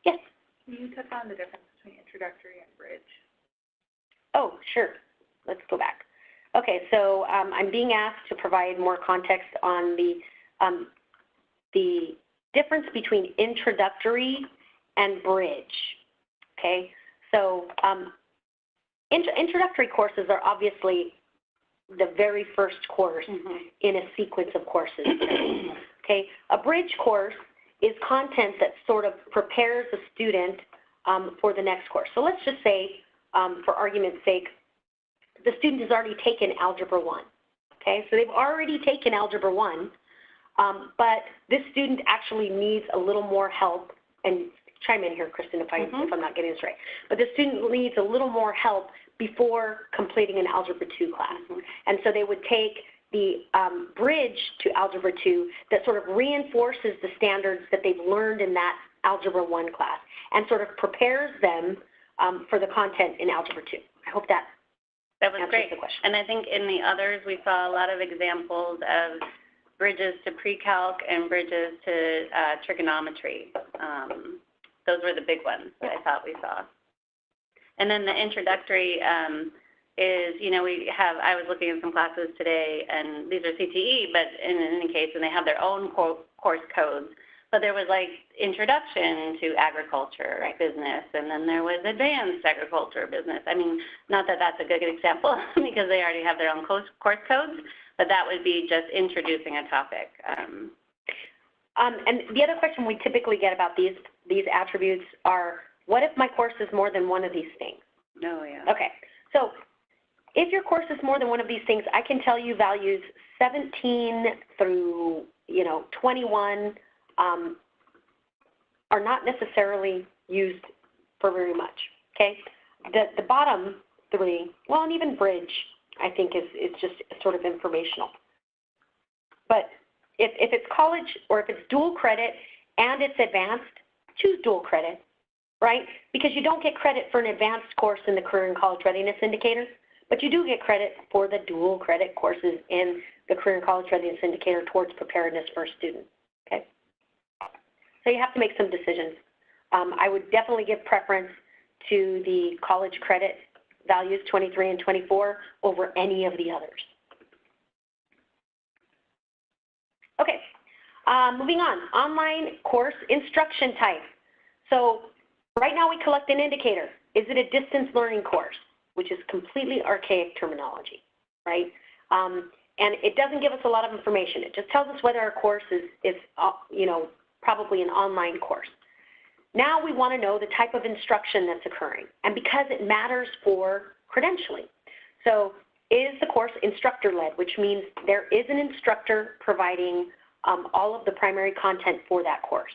Yes? Can you touch on the difference between introductory and bridge? Oh, sure. Let's go back. Okay, so I'm being asked to provide more context on the difference between introductory and bridge. Okay, so introductory courses are obviously the very first course in a sequence of courses. Okay, a bridge course is content that sort of prepares a student for the next course. So let's just say, for argument's sake, the student has already taken Algebra 1. Okay, so they've already taken Algebra 1, but this student actually needs a little more help, and chime in here, Kristen, if I'm not getting this right. But the student needs a little more help before completing an Algebra 2 class. And so they would take the bridge to Algebra 2 that sort of reinforces the standards that they've learned in that Algebra 1 class and sort of prepares them for the content in Algebra 2. I hope that was great. The question. And I think in the others, we saw a lot of examples of bridges to pre-calc and bridges to trigonometry. Those were the big ones that I thought we saw. And then the introductory is, I was looking at some classes today, and these are CTE, but in any case, and they have their own course codes. But there was like introduction to agriculture business, and then there was advanced agriculture business. I mean, not that that's a good example because they already have their own course codes, but that would be just introducing a topic. And the other question we typically get about these attributes are, what if my course is more than one of these things? Oh, yeah. Okay, so if your course is more than one of these things, I can tell you values 17 through 21 are not necessarily used for very much. Okay, the bottom three, well, and even bridge, I think is just sort of informational. But if it's college or if it's dual credit and it's advanced, choose dual credit, right? Because you don't get credit for an advanced course in the Career and College Readiness Indicator, but you do get credit for the dual credit courses in the Career and College Readiness Indicator towards preparedness for a student, okay? So you have to make some decisions. I would definitely give preference to the college credit values, 23 and 24, over any of the others. Okay, moving on, online course instruction type. So right now we collect an indicator. Is it a distance learning course, which is completely archaic terminology, right? And it doesn't give us a lot of information. It just tells us whether our course is probably an online course. Now we want to know the type of instruction that's occurring, and because it matters for credentialing. So is the course instructor-led, which means there is an instructor providing all of the primary content for that course?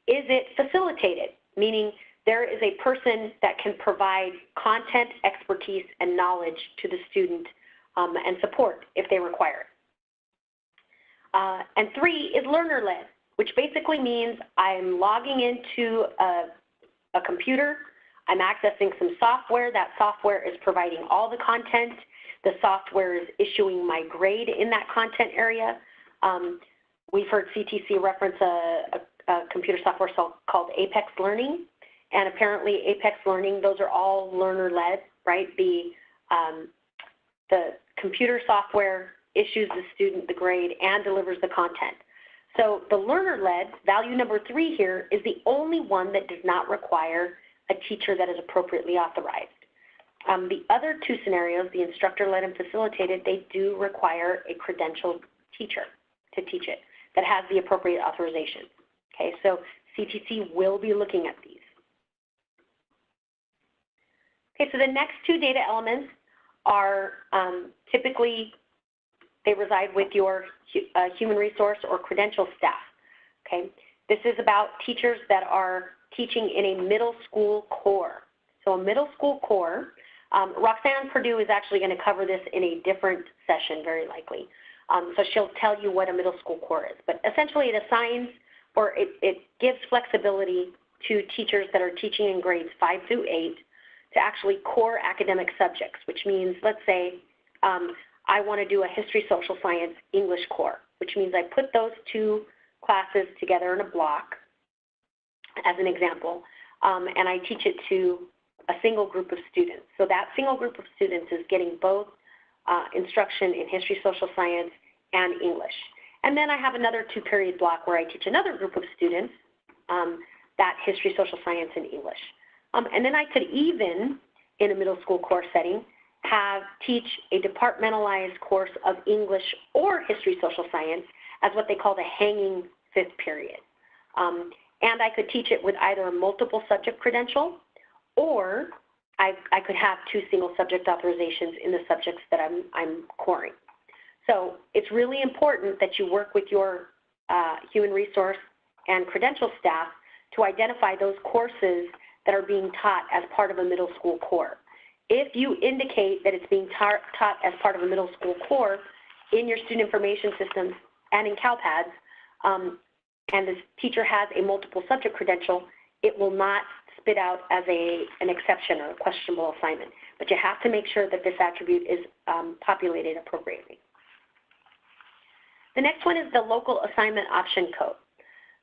Is it facilitated, meaning there is a person that can provide content, expertise, and knowledge to the student and support if they require it? And 3 is learner-led, which basically means I'm logging into a computer, I'm accessing some software, that software is providing all the content, the software is issuing my grade in that content area. We've heard CTC reference a computer software called Apex Learning, and apparently Apex Learning, those are all learner-led, right? The computer software issues the student the grade and delivers the content. So the learner-led, value number 3 here, is the only one that does not require a teacher that is appropriately authorized. The other 2 scenarios, the instructor-led and facilitated, they do require a credentialed teacher to teach it that has the appropriate authorization. Okay, so CTC will be looking at these. Okay, so the next 2 data elements are typically, they reside with your human resource or credential staff, okay? This is about teachers that are teaching in a middle school core. So a middle school core, Roxanne Purdue is actually going to cover this in a different session, very likely. So she'll tell you what a middle school core is. But essentially it assigns, or it gives flexibility to teachers that are teaching in grades 5 through 8 to actually core academic subjects, which means, let's say, I want to do a history, social science, English core, which means I put those 2 classes together in a block, as an example, and I teach it to a single group of students. So that single group of students is getting both instruction in history, social science, and English. And then I have another 2-period block where I teach another group of students that history, social science, and English. And then I could even, in a middle school core setting, teach a departmentalized course of English or history, social science as what they call the hanging 5th period. And I could teach it with either a multiple subject credential, or I could have 2 single subject authorizations in the subjects that I'm coring. So it's really important that you work with your human resource and credential staff to identify those courses that are being taught as part of a middle school core. If you indicate that it's being taught as part of a middle school core in your student information systems and in CALPADS, and the teacher has a multiple subject credential, it will not spit out as an exception or a questionable assignment. But you have to make sure that this attribute is populated appropriately. The next one is the local assignment option code.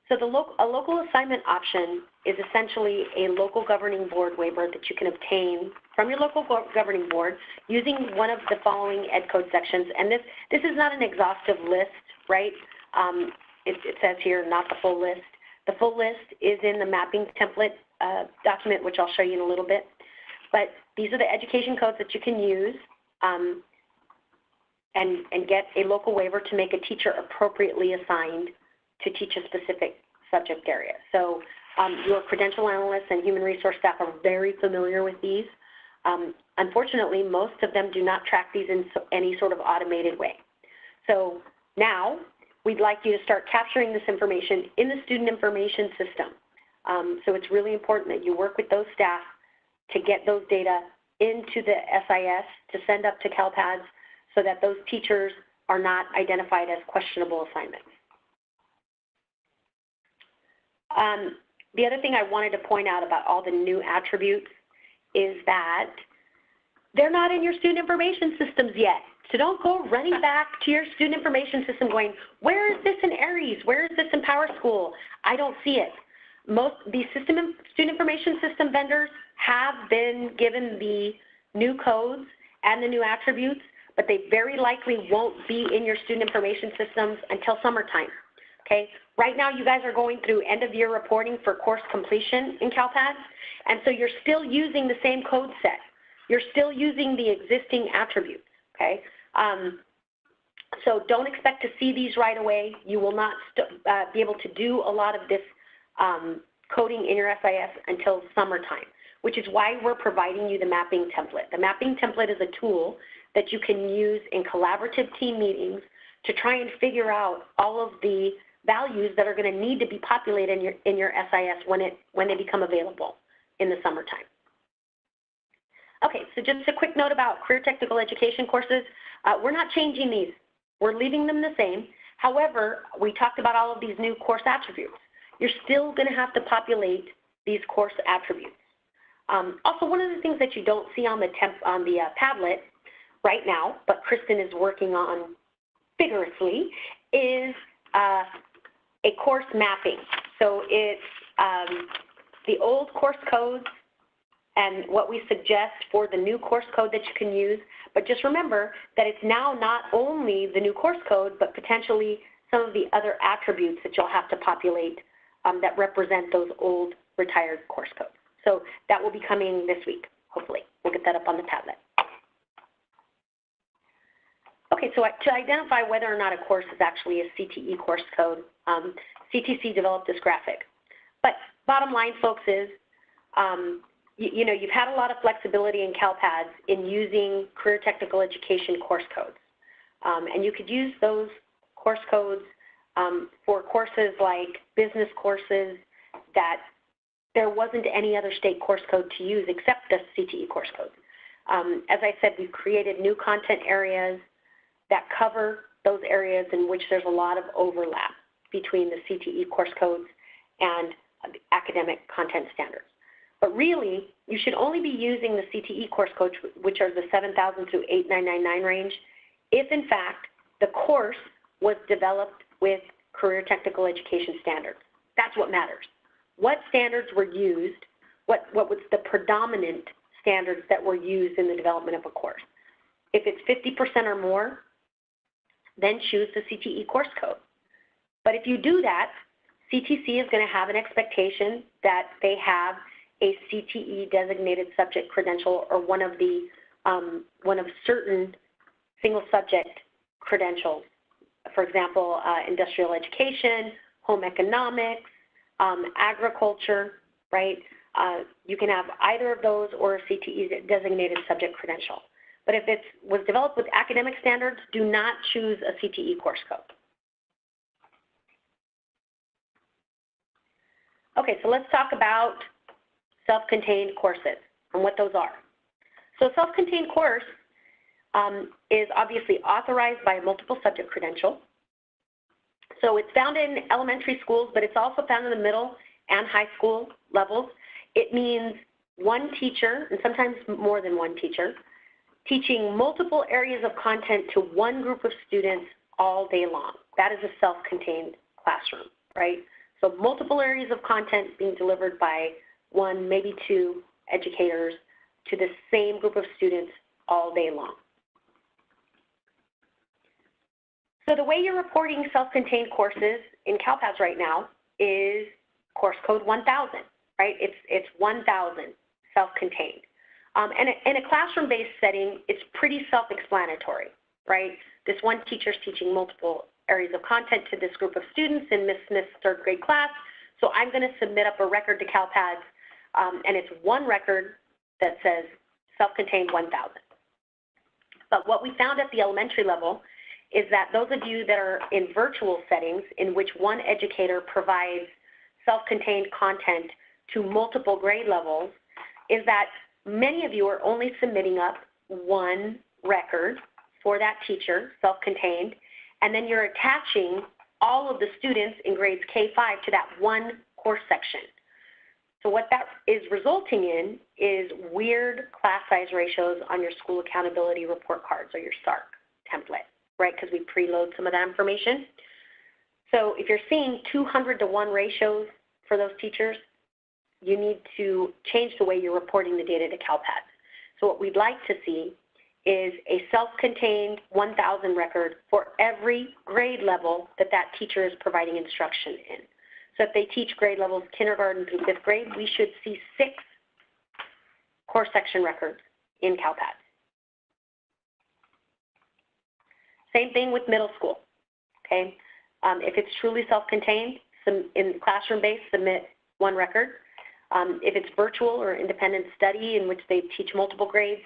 So a local assignment option is essentially a local governing board waiver that you can obtain from your local governing board using one of the following ed code sections. And this is not an exhaustive list, right? It says here not the full list. The full list is in the mapping template document, which I'll show you in a little bit. But these are the education codes that you can use and get a local waiver to make a teacher appropriately assigned to teach a specific subject area. So your credential analysts and human resource staff are very familiar with these. Unfortunately, most of them do not track these in any sort of automated way. So now we'd like you to start capturing this information in the student information system. So it's really important that you work with those staff to get those data into the SIS to send up to CALPADS so that those teachers are not identified as questionable assignments. The other thing I wanted to point out about all the new attributes is that they're not in your student information systems yet. So don't go running back to your student information system going, where is this in ARIES? Where is this in PowerSchool? I don't see it. Most these student information system vendors have been given the new codes and the new attributes, but they very likely won't be in your student information systems until summertime. Okay? Right now, you guys are going through end-of-year reporting for course completion in CALPADS, and so you're still using the same code set. You're still using the existing attributes, okay? So don't expect to see these right away. You will not be able to do a lot of this coding in your SIS until summertime, which is why we're providing you the mapping template. The mapping template is a tool that you can use in collaborative team meetings to try and figure out all of the values that are going to need to be populated in your SIS when they become available in the summertime. Okay, so just a quick note about career technical education courses. We're not changing these. We're leaving them the same. However, we talked about all of these new course attributes. You're still going to have to populate these course attributes. Also, one of the things that you don't see on the Padlet right now, but Kristen is working on vigorously, is a course mapping. So it's the old course codes and what we suggest for the new course code that you can use. But just remember that it's now not only the new course code, but potentially some of the other attributes that you'll have to populate that represent those old retired course codes. So that will be coming this week, hopefully. We'll get that up on the Padlet. Okay, so to identify whether or not a course is actually a CTE course code, CTC developed this graphic. But bottom line, folks, is you know, you've had a lot of flexibility in CALPADS in using career technical education course codes. And you could use those course codes for courses like business courses that there wasn't any other state course code to use except the CTE course code. As I said, we've created new content areas that cover those areas in which there's a lot of overlap between the CTE course codes and the academic content standards. But really, you should only be using the CTE course codes, which are the 7,000 through 8,999 range, if in fact the course was developed with career technical education standards. That's what matters. What standards were used, what was the predominant standards that were used in the development of a course. If it's 50% or more, then choose the CTE course code. But if you do that, CTC is going to have an expectation that they have a CTE designated subject credential or one of certain single subject credentials. For example, industrial education, home economics, agriculture, right? You can have either of those or a CTE designated subject credential. But if it was developed with academic standards, do not choose a CTE course code. Okay, so let's talk about self-contained courses and what those are. So a self-contained course is obviously authorized by a multiple subject credential. So it's found in elementary schools, but it's also found in the middle and high school levels. It means one teacher, and sometimes more than one teacher, teaching multiple areas of content to one group of students all day long. That is a self-contained classroom, right? So multiple areas of content being delivered by one, maybe two educators to the same group of students all day long. So the way you're reporting self-contained courses in CALPADS right now is course code 1000, right? It's 1000, self-contained. And in a classroom-based setting, it's pretty self-explanatory, right? This one teacher's teaching multiple areas of content to this group of students in Ms. Smith's third grade class. So I'm going to submit up a record to CALPADS, and it's one record that says self-contained 1000. But what we found at the elementary level is that those of you that are in virtual settings in which one educator provides self-contained content to multiple grade levels is that many of you are only submitting up one record for that teacher, self-contained, and then you're attaching all of the students in grades K-5 to that one course section. So what that is resulting in is weird class size ratios on your school accountability report cards or your SARC template, right? Because we preload some of that information. So if you're seeing 200-to-1 ratios for those teachers, you need to change the way you're reporting the data to CALPADS. So what we'd like to see is a self-contained 1000 record for every grade level that that teacher is providing instruction in. So if they teach grade levels kindergarten through 5th grade, we should see 6 course section records in CALPADS. Same thing with middle school, okay? If it's truly self-contained, in classroom-based, submit 1 record. If it's virtual or independent study in which they teach multiple grades,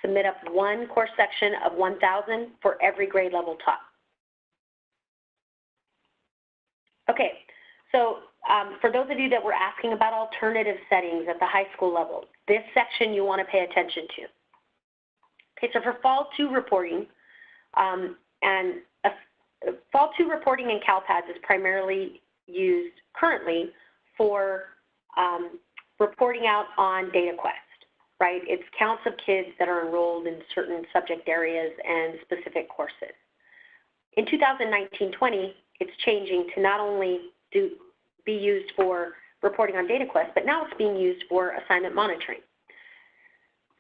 submit up 1 course section of 1000 for every grade level taught. Okay, so for those of you that were asking about alternative settings at the high school level, this section you want to pay attention to. Okay, so for Fall 2 reporting, Fall 2 reporting in CALPADS is primarily used currently for reporting out on DataQuest, right? It's counts of kids that are enrolled in certain subject areas and specific courses. In 2019-20, it's changing to not only be used for reporting on DataQuest, but now it's being used for assignment monitoring.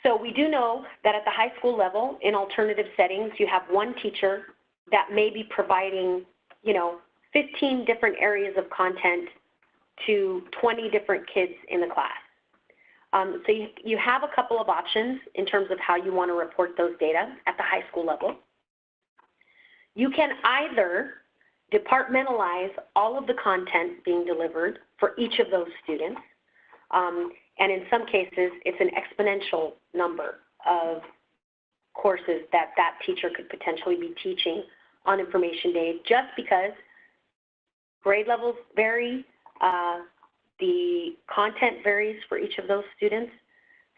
So we do know that at the high school level, in alternative settings, you have one teacher that may be providing, 15 different areas of content to 20 different kids in the class. So you have a couple of options in terms of how you want to report those data at the high school level. You can either departmentalize all of the content being delivered for each of those students, and in some cases, it's an exponential number of courses that that teacher could potentially be teaching on information day just because grade levels vary, the content varies for each of those students.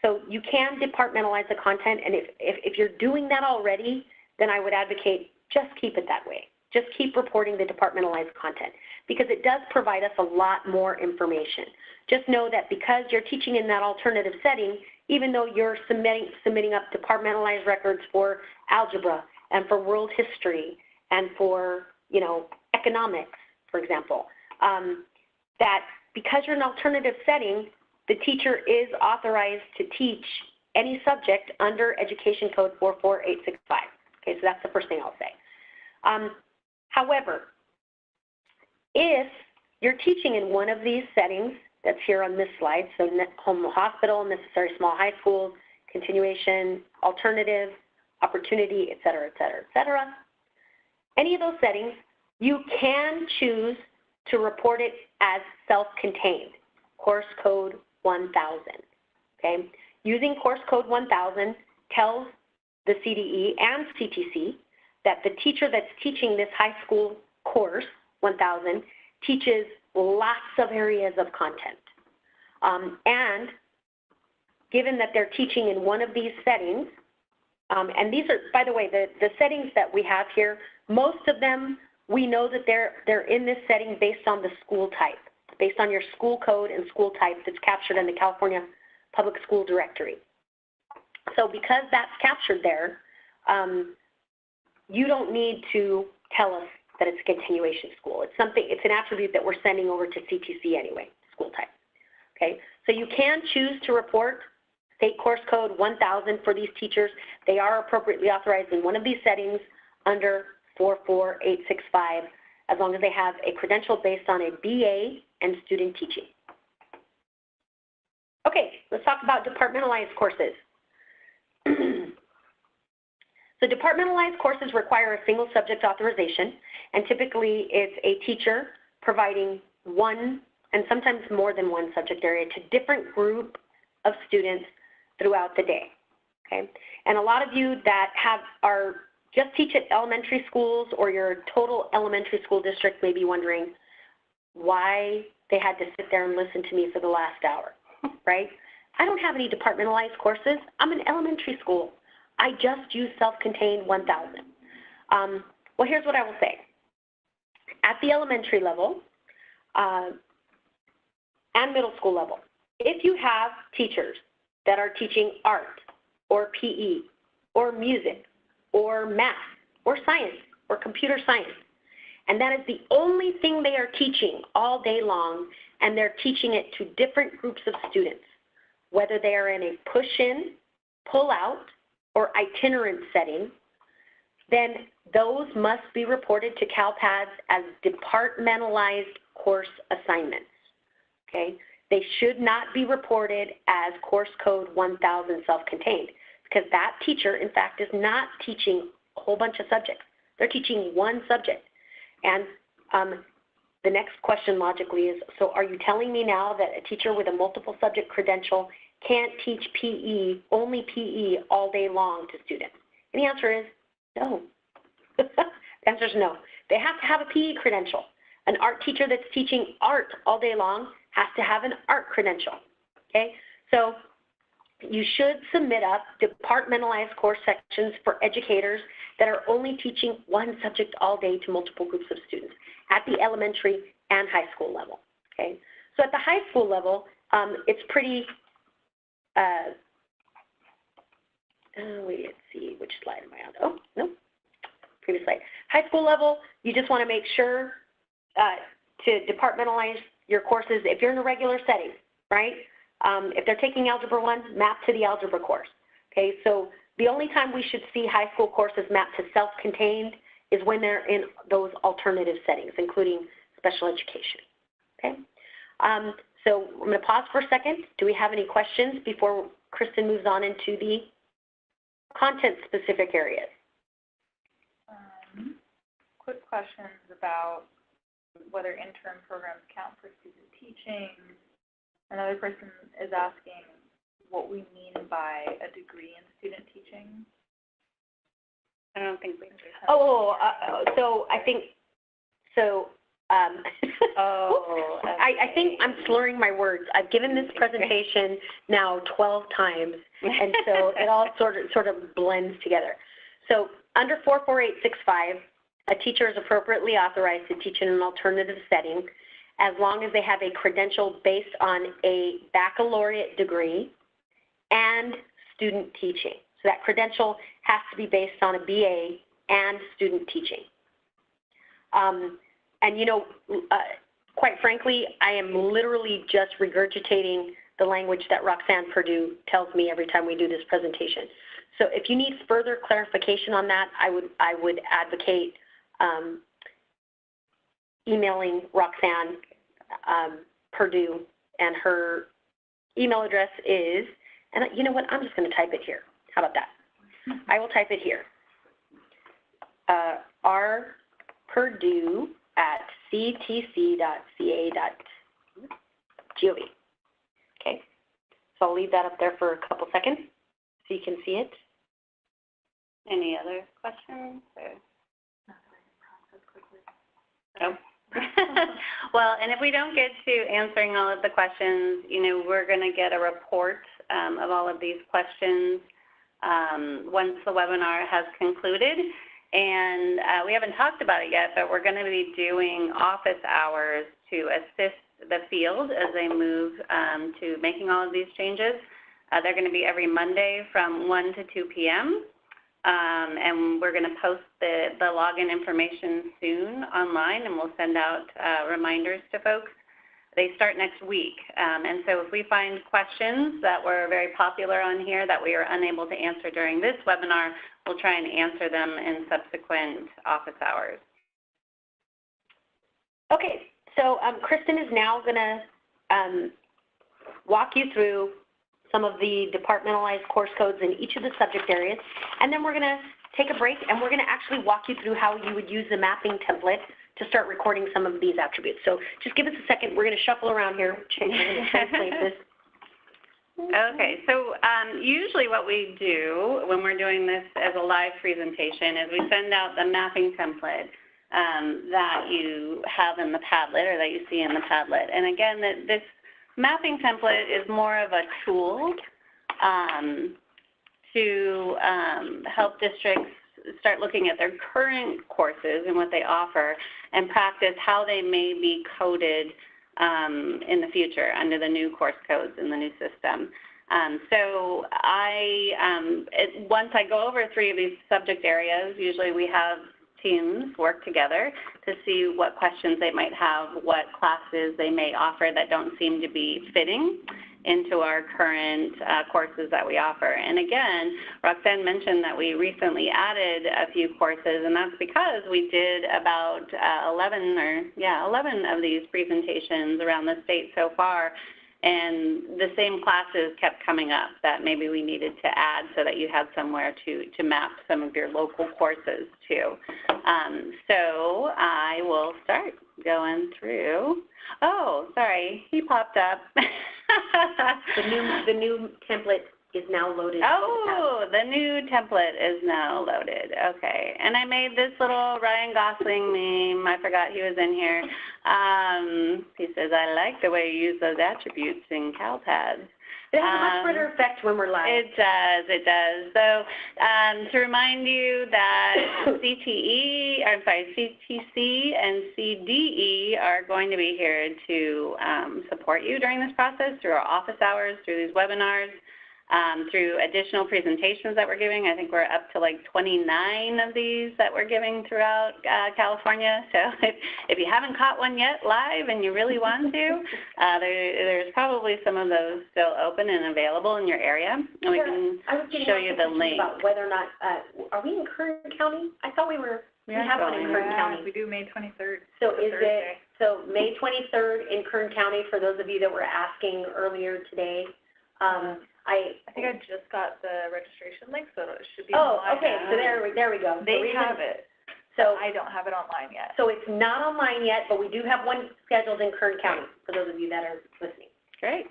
So you can departmentalize the content, and if you're doing that already, then I would advocate just keep it that way. Just keep reporting the departmentalized content because it does provide us a lot more information. Just know that because you're teaching in that alternative setting, even though you're submitting up departmentalized records for algebra and for world history and for, economics, for example, that because you're in an alternative setting, the teacher is authorized to teach any subject under Education Code 44865. Okay, so that's the first thing I'll say. However, if you're teaching in one of these settings that's here on this slide, so home hospital, necessary small high schools, continuation, alternative, opportunity, et cetera, et cetera, et cetera, any of those settings, you can choose to report it as self-contained, course code 1000, okay? Using course code 1000 tells the CDE and CTC that the teacher that's teaching this high school course, 1000, teaches lots of areas of content. And given that they're teaching in one of these settings, and these are, by the way, the settings that we have here, most of them, we know that they're in this setting based on the school type, based on your school code and school type that's captured in the California Public School Directory. So because that's captured there, you don't need to tell us that it's a continuation school. It's an attribute that we're sending over to CTC anyway, school type. Okay, so you can choose to report state course code 1000 for these teachers. They are appropriately authorized in one of these settings under 44865, as long as they have a credential based on a BA and student teaching. Okay, let's talk about departmentalized courses. So departmentalized courses require a single subject authorization, and typically it's a teacher providing one and sometimes more than one subject area to different group of students throughout the day, okay? And a lot of you that are just teach at elementary schools or your total elementary school district may be wondering why they had to sit there and listen to me for the last hour, right? I don't have any departmentalized courses. I'm an elementary school. I just use self-contained 1,000. Well, here's what I will say. At the elementary level and middle school level, if you have teachers that are teaching art or PE or music or math or science or computer science, and that is the only thing they are teaching all day long, and they're teaching it to different groups of students, whether they are in a push-in, pull-out, or itinerant setting, then those must be reported to CALPADS as departmentalized course assignments, okay? They should not be reported as course code 1000 self-contained, because that teacher, in fact, is not teaching a whole bunch of subjects. They're teaching one subject. And the next question logically is, so are you telling me now that a teacher with a multiple subject credential can't teach PE, only PE, all day long to students? And the answer is no. The answer is no. They have to have a PE credential. An art teacher that's teaching art all day long has to have an art credential, okay? So you should submit up departmentalized course sections for educators that are only teaching one subject all day to multiple groups of students at the elementary and high school level, okay? So at the high school level, it's pretty, wait, let's see, which slide am I on? Oh, no, previous slide. High school level, you just want to make sure to departmentalize your courses if you're in a regular setting, right? If they're taking Algebra 1, map to the algebra course, okay? So the only time we should see high school courses mapped to self-contained is when they're in those alternative settings, including special education, okay? So I'm going to pause for a second. Do we have any questions before Kristen moves on into the content-specific areas? Quick questions about whether intern programs count for student teaching. Another person is asking what we mean by a degree in student teaching. I don't think we do. So I think, so, okay. I think I'm slurring my words. I've given this presentation now 12 times, and so it all sort of blends together. So under 44865, a teacher is appropriately authorized to teach in an alternative setting as long as they have a credential based on a baccalaureate degree and student teaching. So that credential has to be based on a BA and student teaching. And you know, quite frankly, I am literally just regurgitating the language that Roxanne Purdue tells me every time we do this presentation. So if you need further clarification on that, I would advocate emailing Roxanne Purdue, and her email address is, and you know what, I'm just going to type it here. How about that? I will type it here. rpurdue@ctc.ca.gov. Okay, so I'll leave that up there for a couple seconds so you can see it. Any other questions? Nope. Well, and if we don't get to answering all of the questions, you know, we're going to get a report of all of these questions once the webinar has concluded. And we haven't talked about it yet, but we're going to be doing office hours to assist the field as they move to making all of these changes. They're going to be every Monday from 1 to 2 p.m. And we're going to post the login information soon online, and we'll send out reminders to folks. They start next week. And so if we find questions that were very popular on here that we are unable to answer during this webinar, we'll try and answer them in subsequent office hours. Okay, So Kristen is now going to walk you through some of the departmentalized course codes in each of the subject areas, and then we're going to take a break, and we're going to actually walk you through how you would use the mapping template to start recording some of these attributes. So just give us a second. We're going to shuffle around here. We're going to translate this. Okay, so usually what we do when we're doing this as a live presentation is we send out the mapping template that you have in the Padlet or that you see in the Padlet. And again, this mapping template is more of a tool to help districts start looking at their current courses and what they offer and practice how they may be coded in the future under the new course codes in the new system. So once I go over 3 of these subject areas, usually we have teams work together to see what questions they might have, what classes they may offer that don't seem to be fitting into our current courses that we offer. And again, Roxanne mentioned that we recently added a few courses, and that's because we did about 11 of these presentations around the state so far, and the same classes kept coming up that maybe we needed to add so that you had somewhere to map some of your local courses to. So I will start going through. Oh, sorry, he popped up. The new template is now loaded. Oh, the new template is now loaded. Okay, and I made this little Ryan Gosling meme. I forgot he was in here. He says, I like the way you use those attributes in CALPADS. It has a much better effect when we're live. It does. So to remind you that CTC and CDE are going to be here to support you during this process through our office hours, through these webinars, through additional presentations that we're giving. I think we're up to like 29 of these that we're giving throughout California. So if you haven't caught one yet live and you really want to, there's probably some of those still open and available in your area. And we can show you the link. About whether or not, are we in Kern County? I thought we have one in Kern County. We do May 23rd. So so May 23rd in Kern County, for those of you that were asking earlier today. I think I just got the registration link, so it should be Oh, online. okay, so there we go. They have it, so I don't have it online yet. So it's not online yet, but we do have one scheduled in Kern County, for those of you that are listening. Great.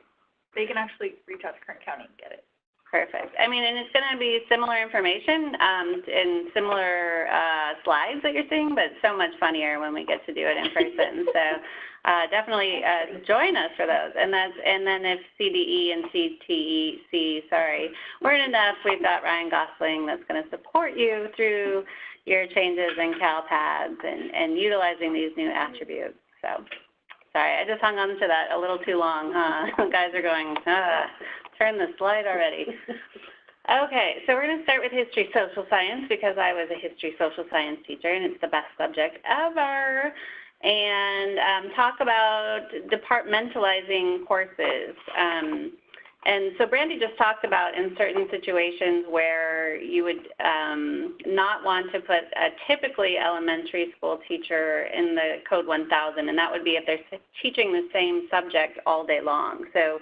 They can actually reach out to Kern County and get it. Perfect. I mean, and it's going to be similar information and similar slides that you're seeing, but so much funnier when we get to do it in person. So definitely join us for those. And then if CDE and CTC, weren't enough, we've got Ryan Gosling that's going to support you through your changes in CALPADS and utilizing these new attributes. So sorry, I just hung on to that a little too long, huh? Guys are going, turn the slide already. Okay, so we're going to start with history social science because I was a history social science teacher and it's the best subject ever. And talk about departmentalizing courses. And so Brandy just talked about in certain situations where you would not want to put a typically elementary school teacher in the Code 1000, and that would be if they're teaching the same subject all day long. So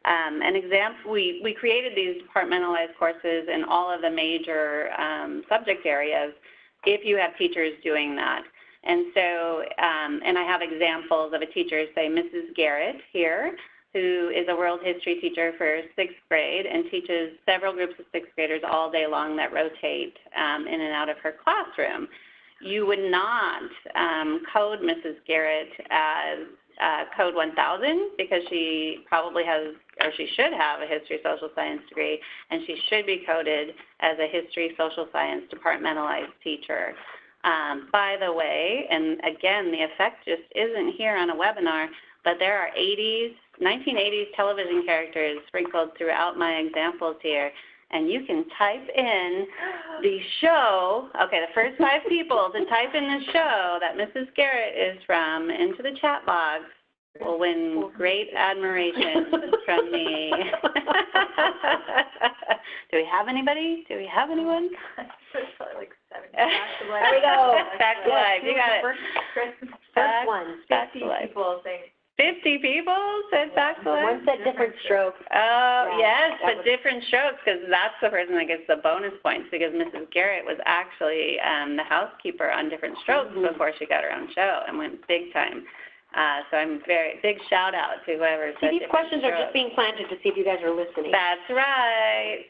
an example, we created these departmentalized courses in all of the major subject areas if you have teachers doing that. And so, and I have examples of a teacher, say Mrs. Garrett here, who is a world history teacher for 6th grade and teaches several groups of 6th graders all day long that rotate in and out of her classroom. You would not code Mrs. Garrett as Code 1000 because she probably has, or she should have, a history social science degree, and she should be coded as a history social science departmentalized teacher. By the way, and again, the effect just isn't here on a webinar, but there are 1980s television characters sprinkled throughout my examples here, and you can type in the show, okay, the first 5 people to type in the show that Mrs. Garrett is from into the chat box will win great admiration from me. Do we have anybody? Do we have anyone? There's probably like 7. There we go. Back to live. You got it. First one. 50 people saying. 50 people said fact select? One said different strokes. Oh, Yeah, yes, but different strokes, because that's the person that gets the bonus points, because Mrs. Garrett was actually the housekeeper on different strokes before she got her own show and went big time. So I'm big shout out to whoever said See, these questions are just being planted to see if you guys are listening. That's right.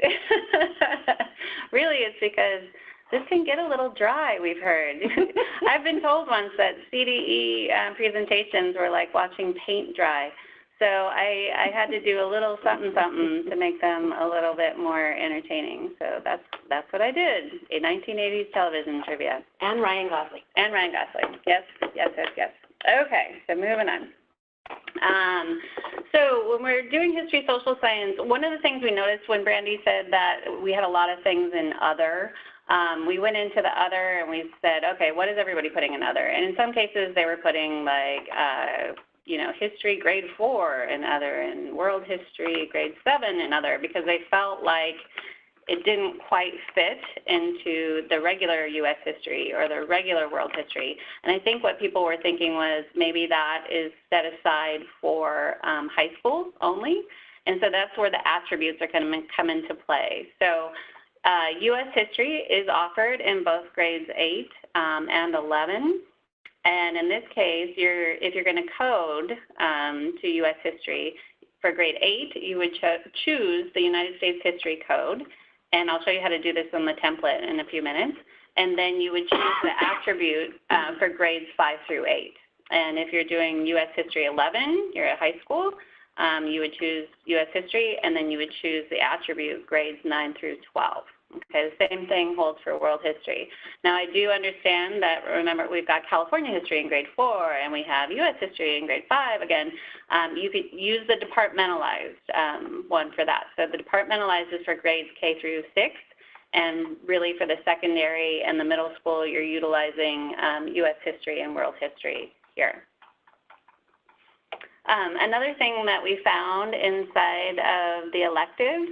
Really, it's because this can get a little dry, we've heard. I've been told once that CDE presentations were like watching paint dry. So I had to do a little something to make them a little bit more entertaining. So that's what I did, a 1980s television trivia. And Ryan Gosling. And Ryan Gosling, yes. Okay, so moving on. So when we're doing history, social science, one of the things we noticed when Brandy said that we had a lot of things in other, we went into the other and we said, okay, what is everybody putting in other? And in some cases they were putting like, history grade 4 in other, and world history grade 7 in other, because they felt like it didn't quite fit into the regular U.S. history or the regular world history. And I think what people were thinking was maybe that is set aside for high school only. And so that's where the attributes are going to come into play. So U.S. history is offered in both grades 8 and 11. And in this case, if you're going to code to U.S. history, for grade 8, you would choose the United States History Code. And I'll show you how to do this on the template in a few minutes. And then you would choose the attribute for grades 5 through 8. And if you're doing U.S. History 11, you're at high school, you would choose U.S. History, and then you would choose the attribute grades 9 through 12. Okay, the same thing holds for world history. Now, I do understand that, remember, we've got California history in grade 4, and we have U.S. history in grade 5. Again, you could use the departmentalized one for that. So the departmentalized is for grades K through 6, and really for the secondary and the middle school, you're utilizing U.S. history and world history here. Another thing that we found inside of the electives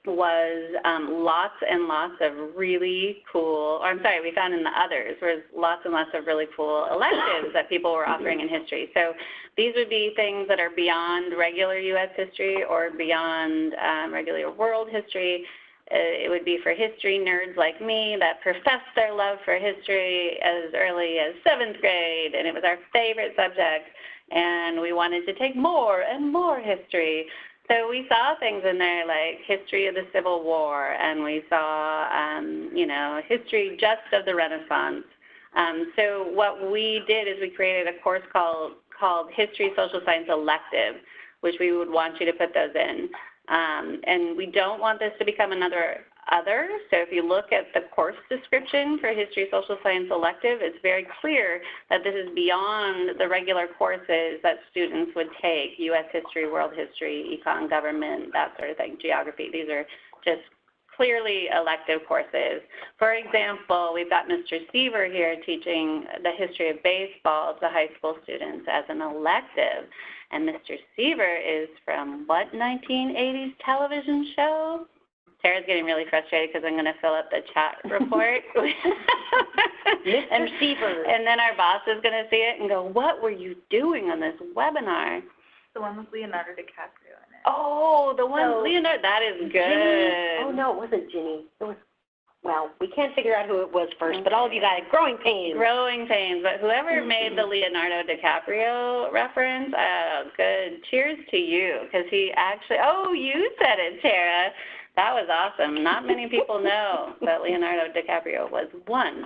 was lots and lots of really cool, we found in the others, was lots and lots of really cool electives that people were offering in history. So these would be things that are beyond regular U.S. history or beyond regular world history. It would be for history nerds like me that professed their love for history as early as 7th grade, and it was our favorite subject, and we wanted to take more and more history. So we saw things in there like history of the Civil War, and we saw, history just of the Renaissance. So what we did is we created a course called History Social Science Elective, which we would want you to put those in. And we don't want this to become another other. So if you look at the course description for History Social Science Elective, it's very clear that this is beyond the regular courses that students would take, U.S. history, world history, econ, government, that sort of thing, geography. These are just clearly elective courses. For example, we've got Mr. Seaver here teaching the history of baseball to high school students as an elective. And Mr. Seaver is from what 1980s television show? Tara's getting really frustrated because I'm going to fill up the chat report. Mr. Seaver. And then our boss is going to see it and go, what were you doing on this webinar? The one with Leonardo DiCaprio in it. Oh, the one with Leonardo. That is good. Ginny. Oh, no, it wasn't Ginny. It was, well, we can't figure out who it was first, but all of you guys, Growing Pains. Growing Pains. But whoever made the Leonardo DiCaprio reference, good. Cheers to you, because he actually, you said it, Tara. That was awesome. Not many people know that Leonardo DiCaprio was once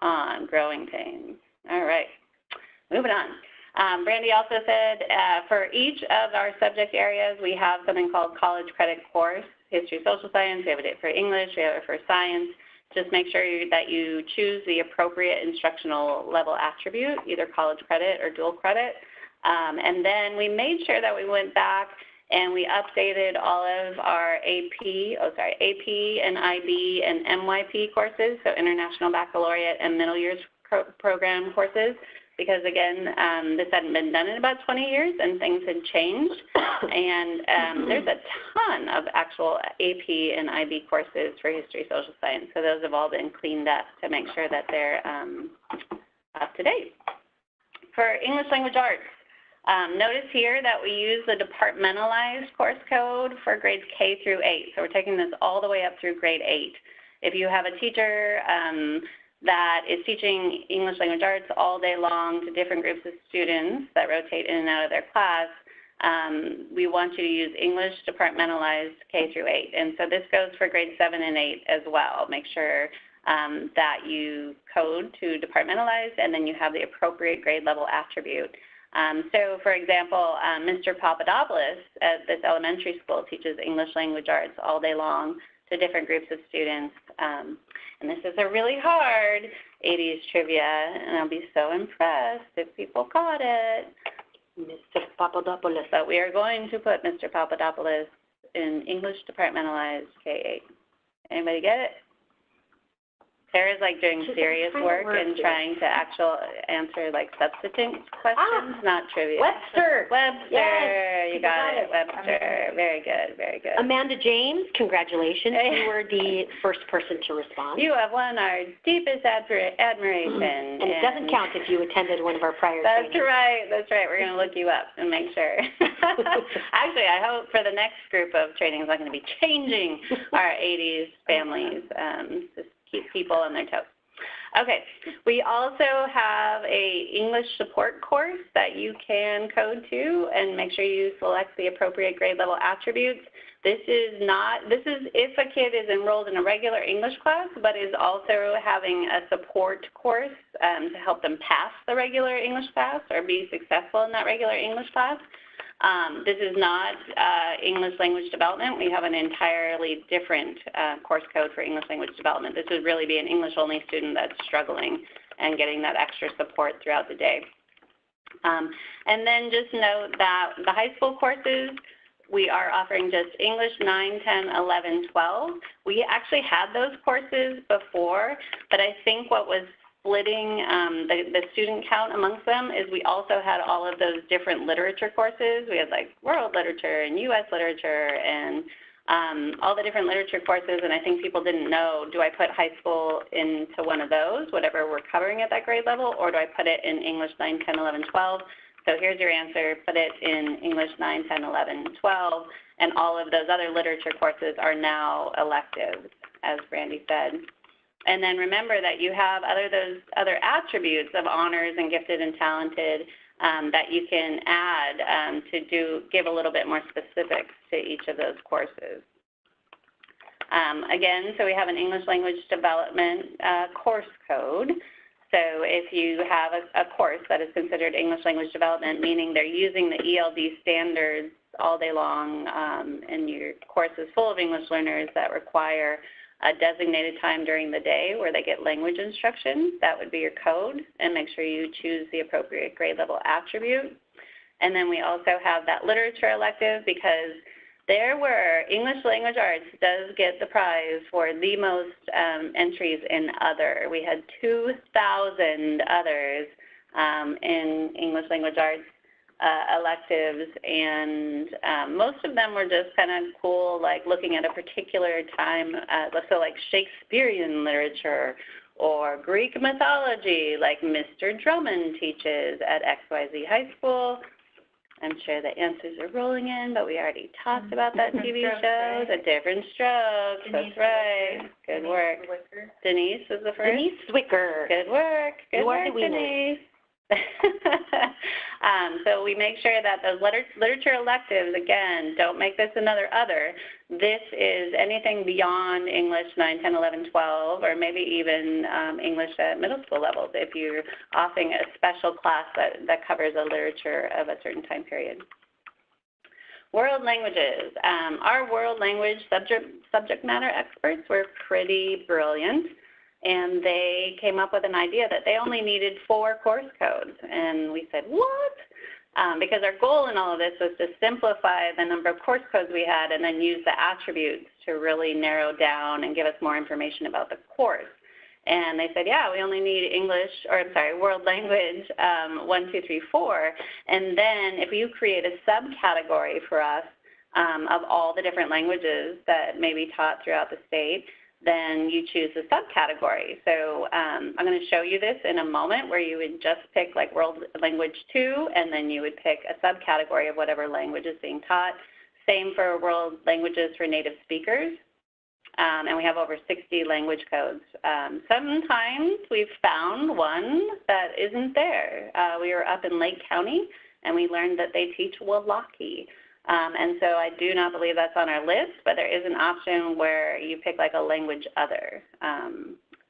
on Growing Pains. All right, moving on. Brandy also said for each of our subject areas, we have something called College Credit Course, History, Social Science. We have it for English. We have it for Science. Just make sure that you choose the appropriate instructional level attribute, either college credit or dual credit. And then we made sure that we went back and we updated all of our AP and IB and MYP courses, so International Baccalaureate and Middle Years Program courses, because again, this hadn't been done in about 20 years and things had changed. And there's a ton of actual AP and IB courses for history, social science. So those have all been cleaned up to make sure that they're up to date. For English language arts, notice here that we use the departmentalized course code for grades K through 8. So we're taking this all the way up through grade 8. If you have a teacher that is teaching English language arts all day long to different groups of students that rotate in and out of their class, we want you to use English departmentalized K through 8. And so this goes for grades 7 and 8 as well. Make sure that you code to departmentalized and then you have the appropriate grade level attribute. So for example, Mr. Papadopoulos at this elementary school teaches English language arts all day long to different groups of students. And this is a really hard 80s trivia, and I'll be so impressed if people caught it. Mr. Papadopoulos. But we are going to put Mr. Papadopoulos in English departmentalized K-8. Anybody get it? Tara's like doing serious work and trying to answer like substitute questions, not trivia. Webster. Webster, yes, you got it, Webster. Very good, very good. Amanda James, congratulations. You were the first person to respond. You have won our deepest admiration. And it doesn't count if you attended one of our prior trainings. That's right. We're going to look you up and make sure. Actually, I hope for the next group of trainings I'm going to be changing our 80s families. Just keep people on their toes. Okay, we also have a English support course that you can code to, and make sure you select the appropriate grade level attributes. This is if a kid is enrolled in a regular English class, but is also having a support course to help them pass the regular English class or be successful in that regular English class. This is not English language development. We have an entirely different course code for English language development. This would really be an English-only student that's struggling and getting that extra support throughout the day. And then just note that the high school courses, we are offering just English 9, 10, 11, 12. We actually had those courses before, but I think what was splitting the student count amongst them is we also had all of those different literature courses. We had like world literature and U.S. literature and all the different literature courses, and I think people didn't know, do I put high school into one of those, whatever we're covering at that grade level, or do I put it in English 9, 10, 11, 12? So here's your answer. Put it in English 9, 10, 11, 12, and all of those other literature courses are now electives, as Brandy said. And then remember that you have those other attributes of honors and gifted and talented that you can add to give a little bit more specifics to each of those courses. Again, so we have an English language development course code. So if you have a course that is considered English language development, meaning they're using the ELD standards all day long, and your course is full of English learners that require a designated time during the day where they get language instruction, that would be your code, and make sure you choose the appropriate grade level attribute. And then we also have that literature elective, because English language arts does get the prize for the most entries in other. We had 2,000 others in English language arts electives, and most of them were just kind of cool, like looking at a particular time, so like Shakespearean literature or Greek mythology, like Mr. Drummond teaches at XYZ High School. I'm sure the answers are rolling in, but we already talked about that TV show, The Different Strokes. That's right. Good work. Denise was the first. Denise Zwicker. Good work. Good work, Denise. So we make sure that those literature electives, again, don't make this another other. This is anything beyond English 9, 10, 11, 12, or maybe even English at middle school levels if you're offering a special class that covers a literature of a certain time period. World languages. Our world language subject matter experts were pretty brilliant. And they came up with an idea that they only needed 4 course codes. And we said, what? Because our goal in all of this was to simplify the number of course codes we had and then use the attributes to really narrow down and give us more information about the course. And they said, yeah, we only need world language 1, 2, 3, 4. And then if you create a subcategory for us of all the different languages that may be taught throughout the state, then you choose a subcategory. So I'm going to show you this in a moment where you would just pick like World Language 2, and then you would pick a subcategory of whatever language is being taught. Same for World Languages for Native Speakers. And we have over 60 language codes. Sometimes we've found one that isn't there. We were up in Lake County, and we learned that they teach Walaki. And so I do not believe that's on our list, but there is an option where you pick like a language other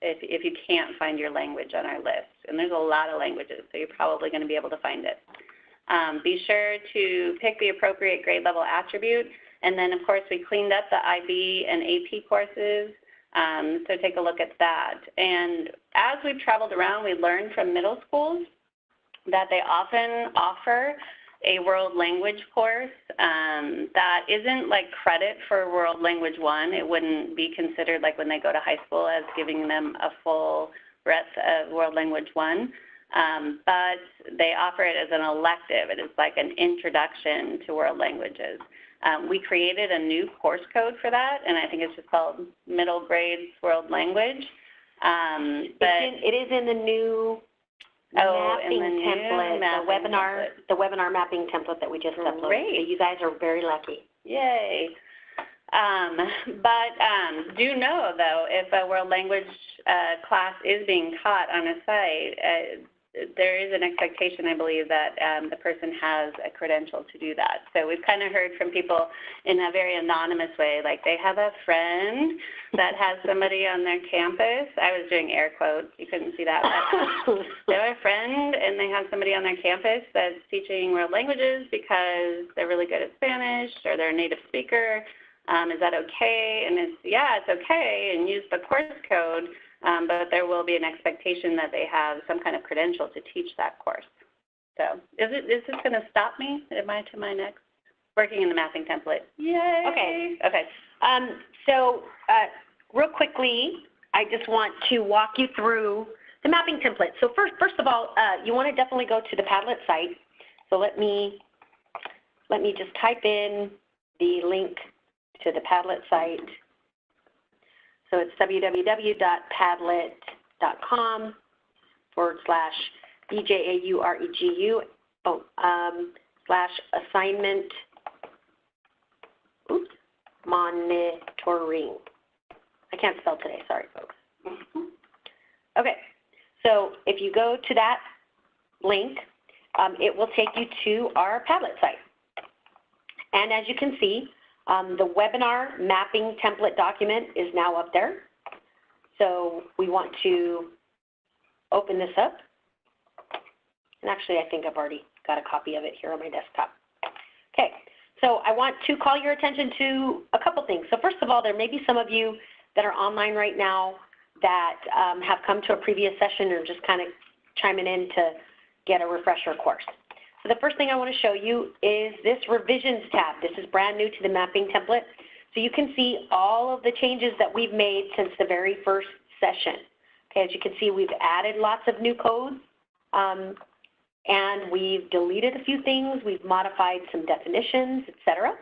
if you can't find your language on our list. And there's a lot of languages, so you're probably going to be able to find it. Be sure to pick the appropriate grade level attribute. And then, of course, we cleaned up the IB and AP courses, so take a look at that. And as we've traveled around, we learned from middle schools that they often offer a world language course that isn't like credit for World Language 1. It wouldn't be considered like when they go to high school as giving them a full breadth of World Language 1. But they offer it as an elective. It is like an introduction to world languages. We created a new course code for that, and I think it's just called Middle Grades World Language. It is in the new mapping template, the webinar mapping template that we just uploaded. Great. So you guys are very lucky. Yay. But do know, though, if a world language class is being taught on a site, there is an expectation, I believe, that the person has a credential to do that. So we've kind of heard from people in a very anonymous way, like they have a friend that has somebody on their campus. I was doing air quotes. You couldn't see that. But, they have a friend, and they have somebody on their campus that's teaching world languages because they're really good at Spanish or they're a native speaker. Is that okay? And it's, yeah, it's okay, and use the course code. But there will be an expectation that they have some kind of credential to teach that course. So is this going to stop me? Am I to my next? Working in the mapping template. Yay. Okay. Okay. So real quickly, I just want to walk you through the mapping template. So first of all, you want to definitely go to the Padlet site. So let me just type in the link to the Padlet site. So it's www.padlet.com/BJAUREGU/assignment monitoring. I can't spell today, sorry folks. Okay, so if you go to that link, it will take you to our Padlet site. And as you can see, the webinar mapping template document is now up there. So we want to open this up. And actually, I think I've already got a copy of it here on my desktop. Okay, so I want to call your attention to a couple things. So first of all, there may be some of you that are online right now that have come to a previous session or just kind of chiming in to get a refresher course. So the first thing I want to show you is this revisions tab. This is brand new to the mapping template. So you can see all of the changes that we've made since the very first session. Okay, as you can see, we've added lots of new codes, and we've deleted a few things. We've modified some definitions, etc.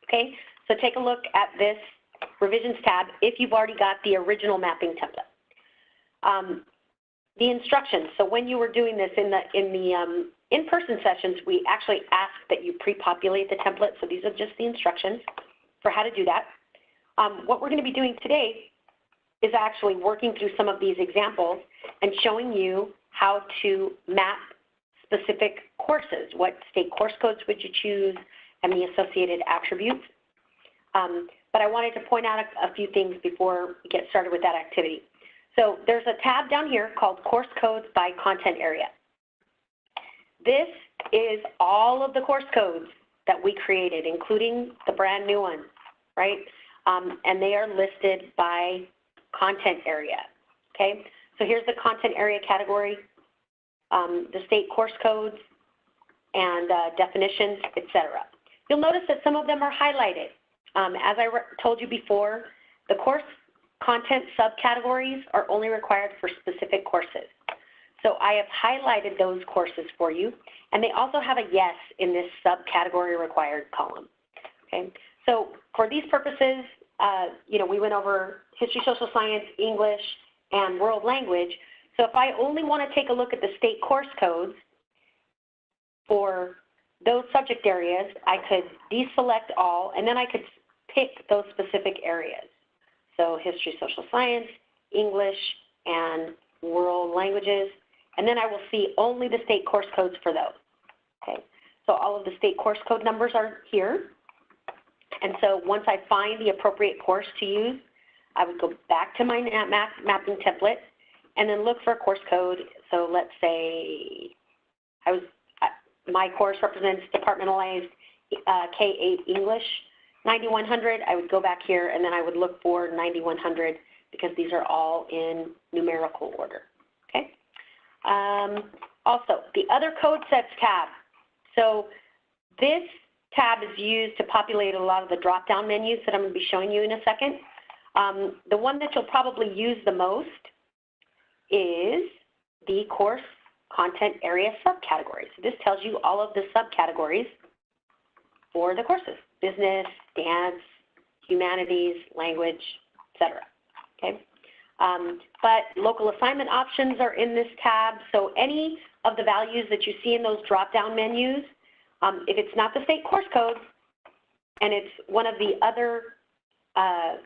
Okay, so take a look at this revisions tab if you've already got the original mapping template. The instructions. So when you were doing this in the in-person sessions, we actually ask that you pre-populate the template. So these are just the instructions for how to do that. What we're going to be doing today is actually working through some of these examples and showing you how to map specific courses. What state course codes would you choose and the associated attributes. But I wanted to point out a few things before we get started with that activity. So there's a tab down here called Course Codes by Content Area. This is all of the course codes that we created, including the brand new ones, right? And they are listed by content area, okay? So here's the content area category, the state course codes, and definitions, etc. You'll notice that some of them are highlighted. As I told you before, the course content subcategories are only required for specific courses. So I have highlighted those courses for you, and they also have a yes in this subcategory required column. Okay, so for these purposes, you know, we went over history, social science, English, and world language. So if I only want to take a look at the state course codes for those subject areas, I could deselect all, and then I could pick those specific areas. So history, social science, English, and world languages, and then I will see only the state course codes for those. Okay, so all of the state course code numbers are here. And so once I find the appropriate course to use, I would go back to my mapping template and then look for a course code. So let's say my course represents departmentalized K-8 English 9100. I would go back here and then I would look for 9100 because these are all in numerical order. Okay. Also, the other code sets tab. So this tab is used to populate a lot of the drop-down menus that I'm going to be showing you in a second. The one that you'll probably use the most is the course content area subcategories. So this tells you all of the subcategories for the courses: business, dance, humanities, language, etc. Okay. But local assignment options are in this tab. So any of the values that you see in those drop-down menus, if it's not the state course code and it's one of the other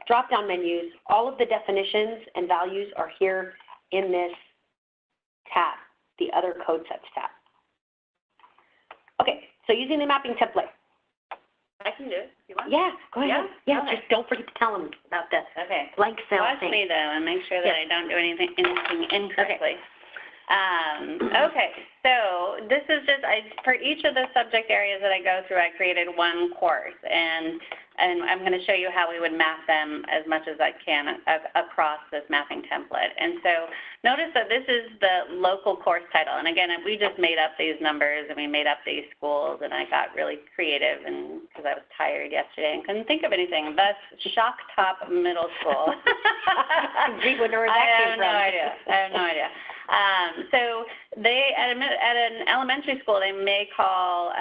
drop-down menus, all of the definitions and values are here in this tab, the other code sets tab. Okay, so using the mapping template. I can do it if you want. Yeah, go ahead. Yeah, Okay. just don't forget to tell them about the Okay. blank cell Watch thing. me though and make sure that Yes. I don't do anything incorrectly. Okay, so this is just, for each of the subject areas that I go through, I created one course, and I'm going to show you how we would map them as much as I can across this mapping template. And so notice that this is the local course title, and again, we just made up these numbers and we made up these schools, and I got really creative and because I was tired yesterday and couldn't think of anything. Thus, Shock Top Middle School. Gee, wonder where that came from. I have no idea. So they, at an elementary school, they may call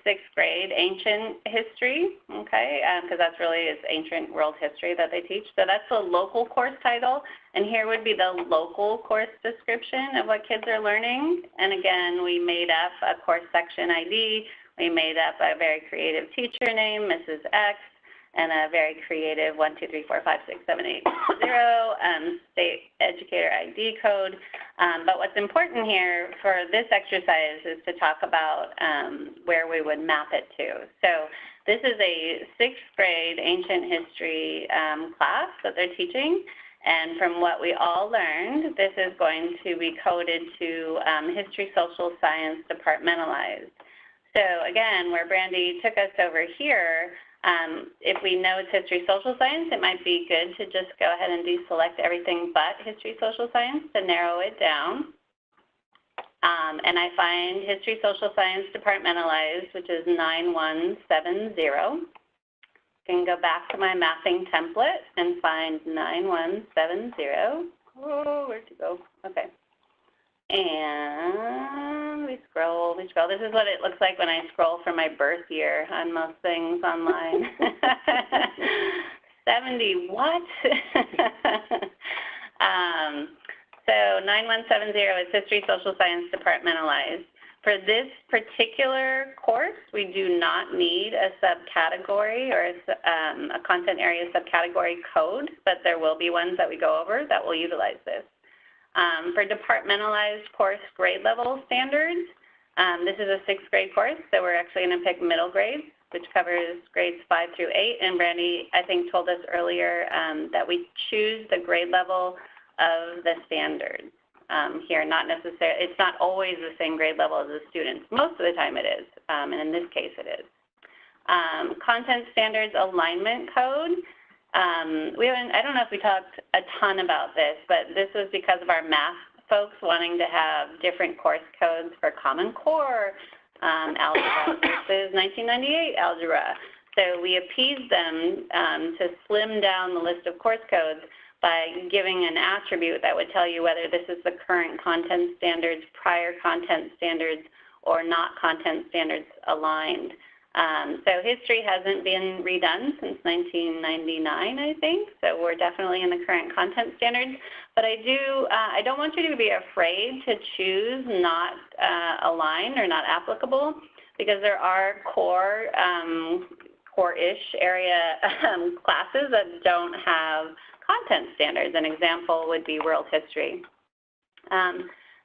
sixth grade ancient history, okay, because that's really is ancient world history that they teach. So that's the local course title, and here would be the local course description of what kids are learning. And again, we made up a course section ID. We made up a very creative teacher name, Mrs. X, and a very creative 1, 2, 3, 4, 5, 6, 7, 8, 0 state educator ID code. But what's important here for this exercise is to talk about where we would map it to. So this is a sixth grade ancient history class that they're teaching. And from what we all learned, this is going to be coded to history, social science, departmentalized. So again, where Brandy took us over here, if we know it's history, social science, it might be good to just go ahead and deselect everything but history, social science to narrow it down. And I find history, social science departmentalized, which is 9170. Can go back to my mapping template and find 9170. Oh, where'd you go? Okay. And we scroll. This is what it looks like when I scroll for my birth year on most things online. 70, what? So 9170 is history, social science departmentalized. For this particular course, we do not need a subcategory or a content area subcategory code, but there will be ones that we go over that will utilize this. For departmentalized course grade level standards, this is a sixth grade course, so we're actually going to pick middle grades, which covers grades 5 through 8. And Brandy, I think, told us earlier that we choose the grade level of the standards here, not necessarily, it's not always the same grade level as the students. Most of the time it is, and in this case it is. Content standards alignment code. I don't know if we talked a ton about this, but this was because of our math folks wanting to have different course codes for Common Core algebra versus 1998 algebra. So we appeased them to slim down the list of course codes by giving an attribute that would tell you whether this is the current content standards, prior content standards, or not content standards aligned. So history hasn't been redone since 1999, I think, so we're definitely in the current content standards. But I don't want you to be afraid to choose not aligned or not applicable, because there are core-ish area classes that don't have content standards. An example would be world history.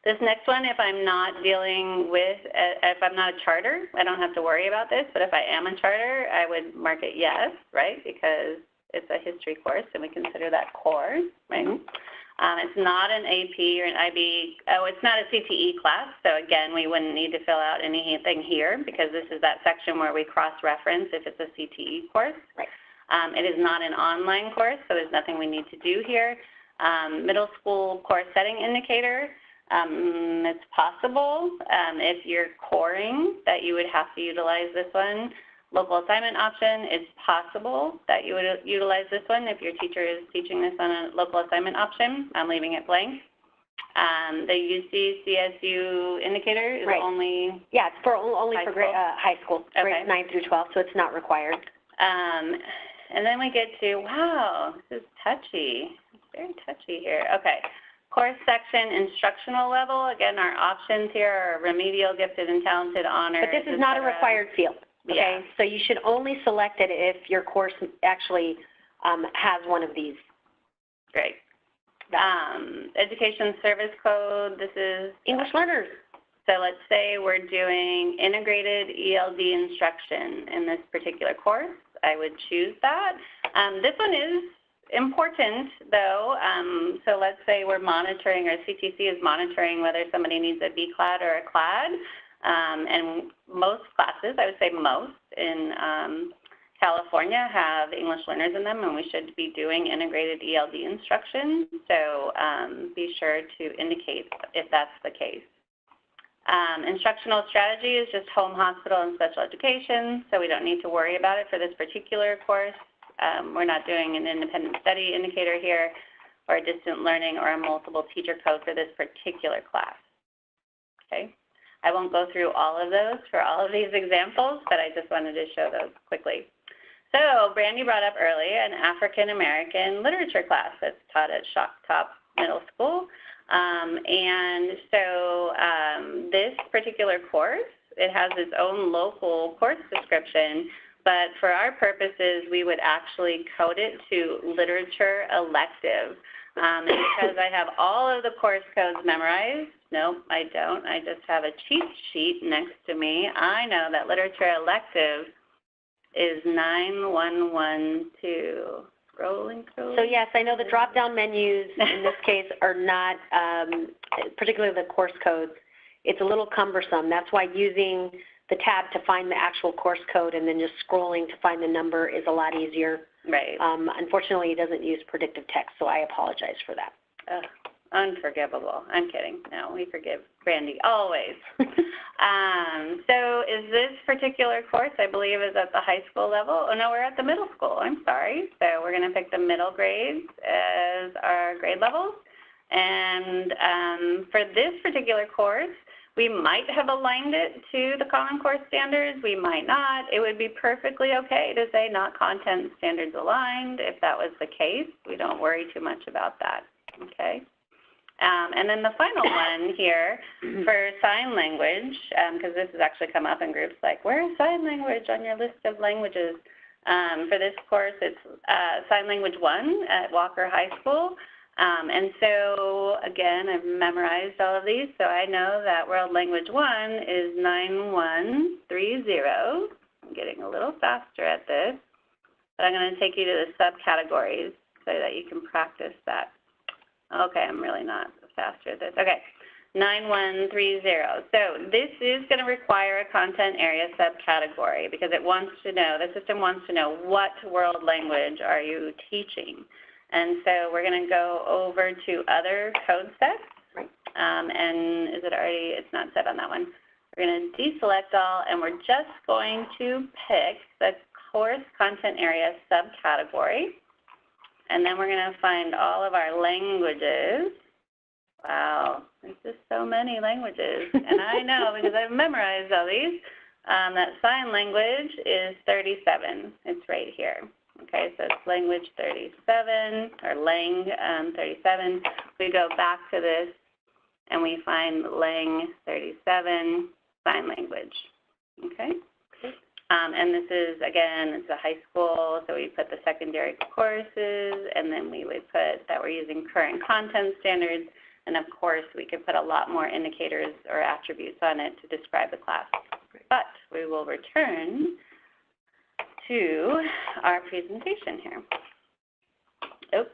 This next one, if I'm not dealing with, if I'm not a charter, I don't have to worry about this, but if I am a charter, I would mark it yes, right, because it's a history course and we consider that core, right? It's not an AP or an IB, it's not a CTE class, so again, we wouldn't need to fill out anything here because this is that section where we cross-reference if it's a CTE course. Right. It is not an online course, so there's nothing we need to do here. Middle school course setting indicator, it's possible if you're coring that you would have to utilize this one. Local assignment option, it's possible that you would utilize this one if your teacher is teaching this on a local assignment option. I'm leaving it blank. The UC-CSU indicator is only it's for only for high school, grades 9 through 12, so it's not required. And then we get to, wow, this is touchy. It's very touchy here. Okay. Course section, instructional level. Again, our options here are remedial, gifted, and talented, honors. But this is not a required field. Okay, yeah. So you should only select it if your course actually has one of these. Great. Education service code, this is English learners. So let's say we're doing integrated ELD instruction in this particular course. I would choose that. This one is important though. So let's say we're monitoring, or CTC is monitoring whether somebody needs a B-CLAD or a CLAD. And most classes, I would say most, in California have English learners in them, and we should be doing integrated ELD instruction. So be sure to indicate if that's the case. Instructional strategy is just home, hospital, and special education, so we don't need to worry about it for this particular course. We're not doing an independent study indicator here, or a distant learning, or a multiple teacher code for this particular class. Okay. I won't go through all of those for all of these examples, but I just wanted to show those quickly. So Brandy brought up earlier an African American literature class that's taught at Shocktop Middle School. And so this particular course, it has its own local course description, but for our purposes, we would actually code it to literature elective. And because I have all of the course codes memorized, nope, I don't. I just have a cheat sheet next to me. I know that literature elective is 9112. Scrolling through. So yes, I know the drop-down menus in this case are not, particularly the course codes, it's a little cumbersome. That's why using the tab to find the actual course code and then just scrolling to find the number is a lot easier. Right. Unfortunately, it doesn't use predictive text, so I apologize for that. Unforgivable. I'm kidding. No, we forgive Brandy always. So is this particular course, I believe, is at the high school level? Oh, no, we're at the middle school. I'm sorry. So we're going to pick the middle grades as our grade levels. And for this particular course, we might have aligned it to the Common Core standards. We might not. It would be perfectly okay to say not content standards aligned. If that was the case, we don't worry too much about that. Okay. And then the final one here for sign language, because this has actually come up in groups like, where is sign language on your list of languages? For this course, it's Sign Language 1 at Walker High School. And so, again, I've memorized all of these, so I know that World Language 1 is 9130. I'm getting a little faster at this, but I'm going to take you to the subcategories so that you can practice that. Okay, I'm really not faster at this. Okay, 9130. So this is going to require a content area subcategory because it wants to know, the system wants to know what world language are you teaching. And so we're going to go over to other code sets. Right. And is it already, it's not set on that one. We're going to deselect all, and we're just going to pick the course content area subcategory. And then we're going to find all of our languages. Wow, there's just so many languages. And I know because I've memorized all these. That sign language is 37. It's right here. Okay, so it's language 37, or lang 37. We go back to this, and we find lang 37, sign language. Okay? And this is, again, it's a high school, so we put the secondary courses, and then we would put that we're using current content standards, and of course, we could put a lot more indicators or attributes on it to describe the class. But we will return to our presentation here. Oops,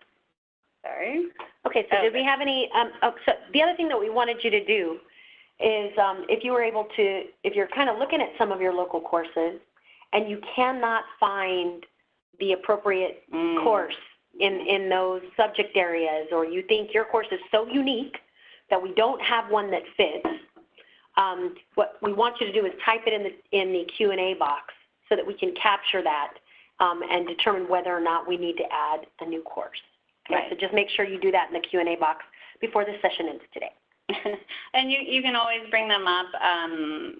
sorry. Okay, so did we have any, so the other thing that we wanted you to do is if you were able to, if you're kind of looking at some of your local courses and you cannot find the appropriate course in those subject areas, or you think your course is so unique that we don't have one that fits, what we want you to do is type it in the Q&A box so that we can capture that and determine whether or not we need to add a new course. Okay, Right. so just make sure you do that in the Q&A box before the session ends today. And you can always bring them up,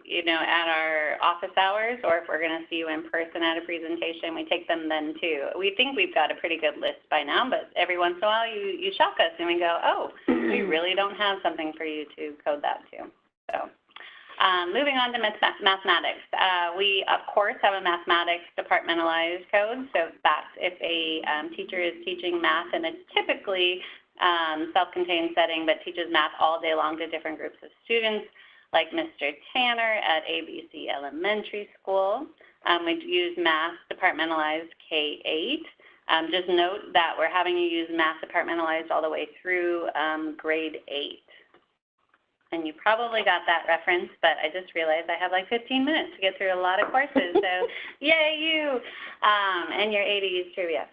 you know, at our office hours, or if we're going to see you in person at a presentation, we take them then too. We think we've got a pretty good list by now, but every once in a while you shock us and we go, oh, we really don't have something for you to code that to. So moving on to mathematics. We, of course, have a mathematics departmentalized code, so that's if a teacher is teaching math, and it's typically self-contained setting, but teaches math all day long to different groups of students, like Mr. Tanner at ABC Elementary School. We use math departmentalized K-8. Just note that we're having you use math departmentalized all the way through grade 8. And you probably got that reference, but I just realized I have like 15 minutes to get through a lot of courses, so yay you, and your 80s trivia.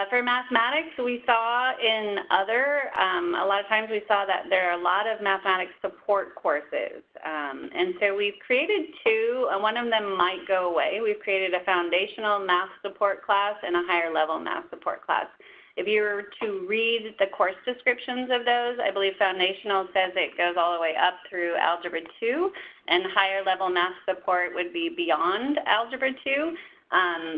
For mathematics, we saw in other, a lot of times we saw that there are a lot of mathematics support courses. And so we've created two, and one of them might go away. We've created a foundational math support class and a higher level math support class. If you were to read the course descriptions of those, I believe foundational says it goes all the way up through Algebra 2, and higher level math support would be beyond Algebra 2.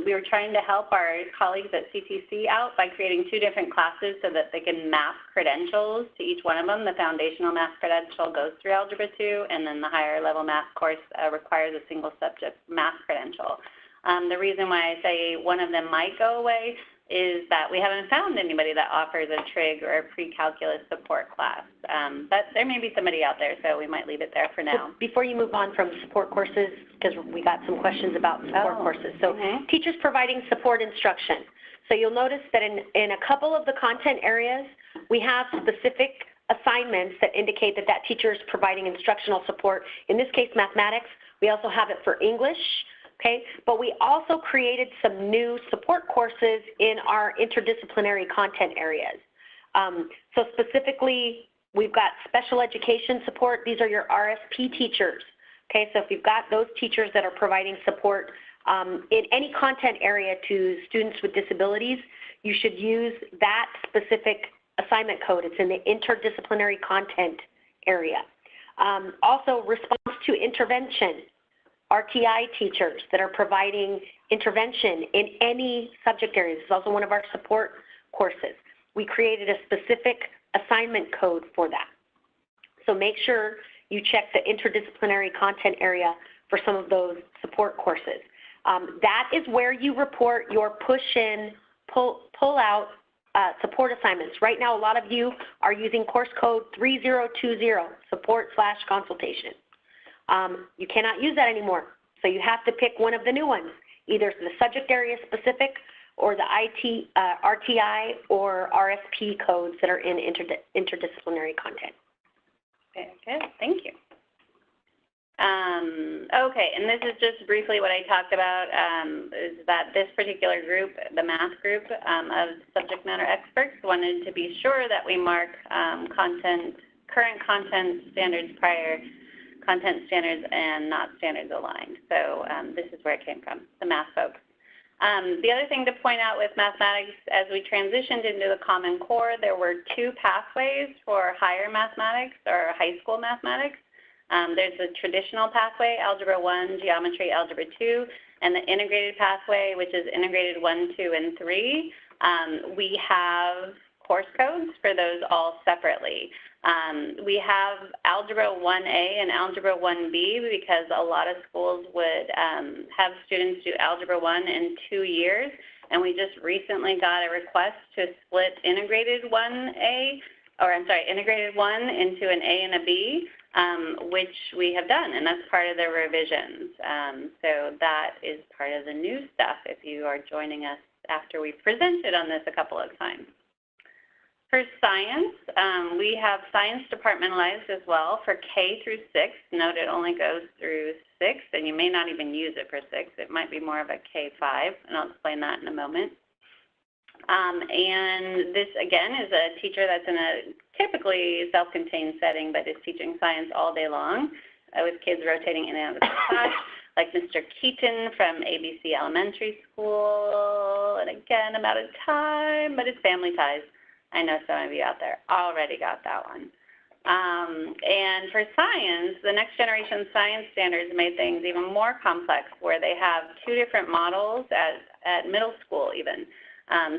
We were trying to help our colleagues at CTC out by creating two different classes so that they can map credentials to each one of them. The foundational math credential goes through Algebra 2, and then the higher level math course requires a single subject math credential. The reason why I say one of them might go away is that we haven't found anybody that offers a trig or a pre-calculus support class. But there may be somebody out there, so we might leave it there for now. Before you move on from support courses, because we got some questions about support courses. So teachers providing support instruction. So you'll notice that in a couple of the content areas, we have specific assignments that indicate that that teacher is providing instructional support. In this case, mathematics. We also have it for English. Okay, but we also created some new support courses in our interdisciplinary content areas. So specifically, we've got special education support. These are your RSP teachers. Okay, so if you've got those teachers that are providing support in any content area to students with disabilities, you should use that specific assignment code. It's in the interdisciplinary content area. Also, response to intervention. RTI teachers that are providing intervention in any subject area. This is also one of our support courses. We created a specific assignment code for that. So make sure you check the interdisciplinary content area for some of those support courses. That is where you report your push-in, pull-out support assignments. Right now, a lot of you are using course code 3020, support/consultation. You cannot use that anymore. So you have to pick one of the new ones, either the subject area specific or the RTI or RSP codes that are in interdisciplinary content. Very good, thank you. Okay, and this is just briefly what I talked about, is that this particular group, the math group of subject matter experts, wanted to be sure that we mark current content standards prior content standards and not standards aligned. So this is where it came from, the math folks. The other thing to point out with mathematics, as we transitioned into the Common Core, there were two pathways for higher mathematics or high school mathematics. There's the traditional pathway, Algebra 1, Geometry, Algebra 2, and the integrated pathway, which is integrated 1, 2, and 3. We have course codes for those all separately. We have Algebra 1A and Algebra 1B because a lot of schools would have students do Algebra 1 in 2 years, and we just recently got a request to split integrated 1A, or I'm sorry, integrated 1 into an A and a B, which we have done, and that's part of the revisions. So that is part of the new stuff if you are joining us after we've presented on this a couple of times. For science, we have science departmentalized as well for K through 6. Note it only goes through 6, and you may not even use it for 6. It might be more of a K5, and I'll explain that in a moment. And this, again, is a teacher that's in a typically self-contained setting, but is teaching science all day long with kids rotating in and out of the class, like Mr. Keaton from ABC Elementary School. And again, I'm out of time, but it's family ties. I know some of you out there already got that one. And for science, the next generation science standards made things even more complex, where they have 2 different models at middle school even.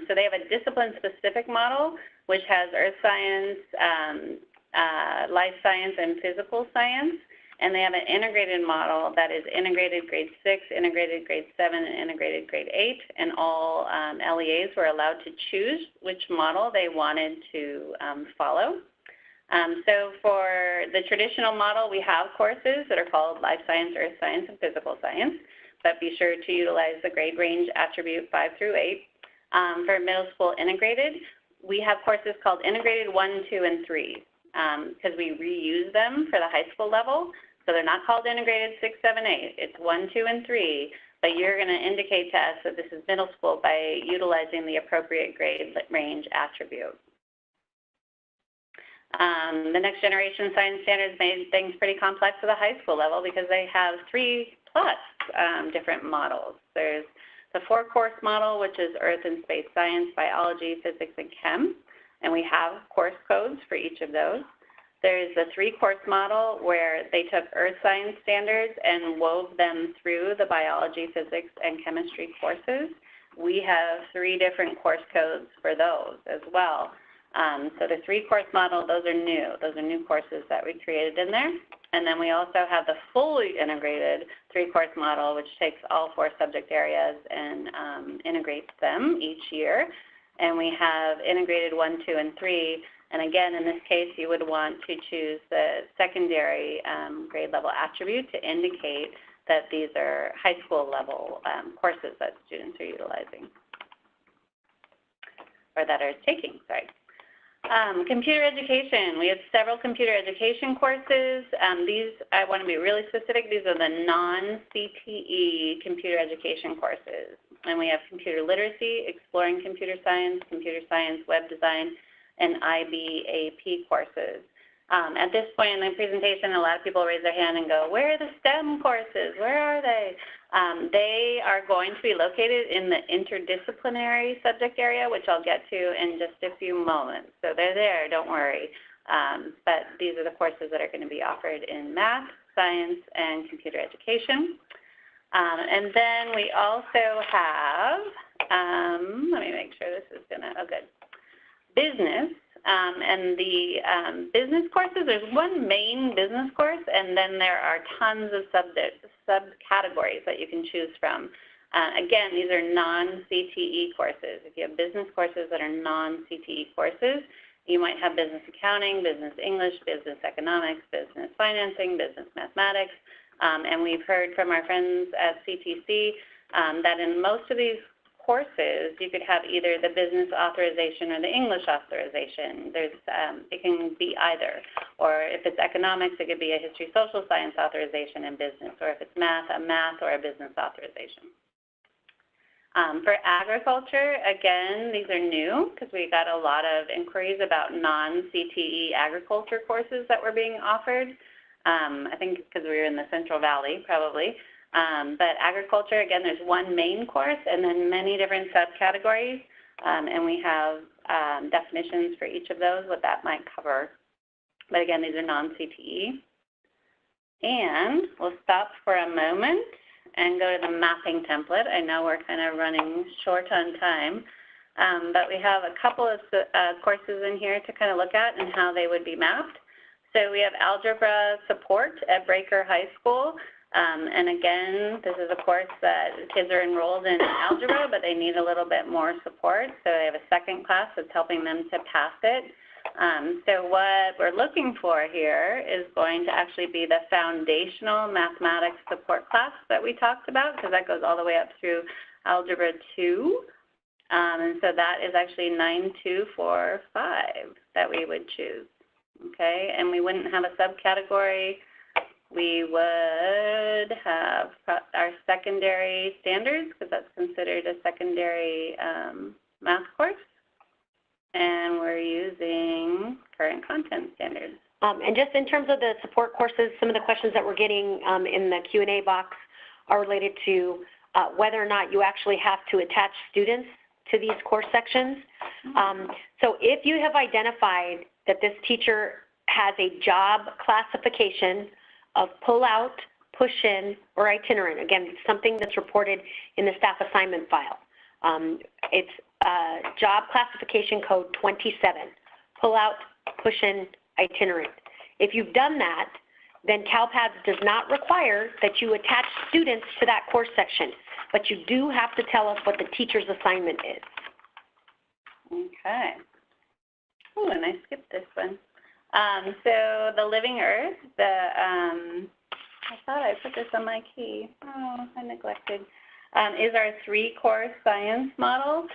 So they have a discipline-specific model, which has earth science, life science, and physical science. And they have an integrated model that is integrated grade 6, integrated grade 7, and integrated grade 8. And all LEAs were allowed to choose which model they wanted to follow. So for the traditional model, we have courses that are called life science, earth science, and physical science. But be sure to utilize the grade range attribute 5 through 8. For middle school integrated, we have courses called integrated 1, 2, and 3 because we reuse them for the high school level. So they're not called integrated 6, 7, 8. It's 1, 2, and 3. But you're going to indicate to us that this is middle school by utilizing the appropriate grade range attribute. The next generation science standards made things pretty complex at the high school level because they have 3+ different models. There's the 4-course model, which is earth and space science, biology, physics, and chem. And we have course codes for each of those. There's the 3-course model where they took earth science standards and wove them through the biology, physics, and chemistry courses. We have 3 different course codes for those as well. So the 3-course model, those are new. Those are new courses that we created in there. And then we also have the fully integrated 3-course model, which takes all 4 subject areas and integrates them each year. And we have integrated 1, 2, and 3. And again, in this case, you would want to choose the secondary grade level attribute to indicate that these are high school level courses that students are utilizing, or that are taking, sorry. Computer education. We have several computer education courses. These, I want to be really specific, these are the non-CTE computer education courses. And we have computer literacy, exploring computer science, web design, and IB/AP courses. At this point in the presentation, a lot of people raise their hand and go, where are the STEM courses? Where are they? They are going to be located in the interdisciplinary subject area, which I'll get to in just a few moments. So they're there, don't worry. But these are the courses that are going to be offered in math, science, and computer education. And then we also have, let me make sure this is going to, oh good, business. And the business courses, there's one main business course, and then there are tons of subcategories that you can choose from. Again, these are non-CTE courses. If you have business courses that are non-CTE courses, you might have business accounting, business English, business economics, business financing, business mathematics. And we've heard from our friends at CTC that in most of these courses, you could have either the business authorization or the English authorization. It can be either. Or if it's economics, it could be a history, social science authorization in business. Or if it's math, a math or a business authorization. For agriculture, again, these are new because we got a lot of inquiries about non-CTE agriculture courses that were being offered. I think because we were in the Central Valley, probably. But agriculture, again, there's one main course and then many different subcategories. And we have definitions for each of those, what that might cover. But again, these are non-CTE. And we'll stop for a moment and go to the mapping template. I know we're kind of running short on time, but we have a couple of courses in here to kind of look at and how they would be mapped. So we have algebra support at Breaker High School. And again, this is a course that kids are enrolled in algebra, but they need a little bit more support. So they have a second class that's helping them to pass it. So what we're looking for here is going to actually be the foundational mathematics support class that we talked about, because that goes all the way up through Algebra 2. And so that is actually 9245 that we would choose, okay? And we wouldn't have a subcategory. We would have our secondary standards, because that's considered a secondary math course. And we're using current content standards. And just in terms of the support courses, some of the questions that we're getting in the Q&A box are related to whether or not you actually have to attach students to these course sections. So if you have identified that this teacher has a job classification of pull-out, push-in, or itinerant, again, something that's reported in the staff assignment file. It's job classification code 27, pull-out, push-in, itinerant. If you've done that, then CALPADS does not require that you attach students to that course section, but you do have to tell us what the teacher's assignment is. Okay. Oh, and I skipped this one. So the Living Earth, I thought I put this on my key. Oh, I neglected. Is our 3-course science model.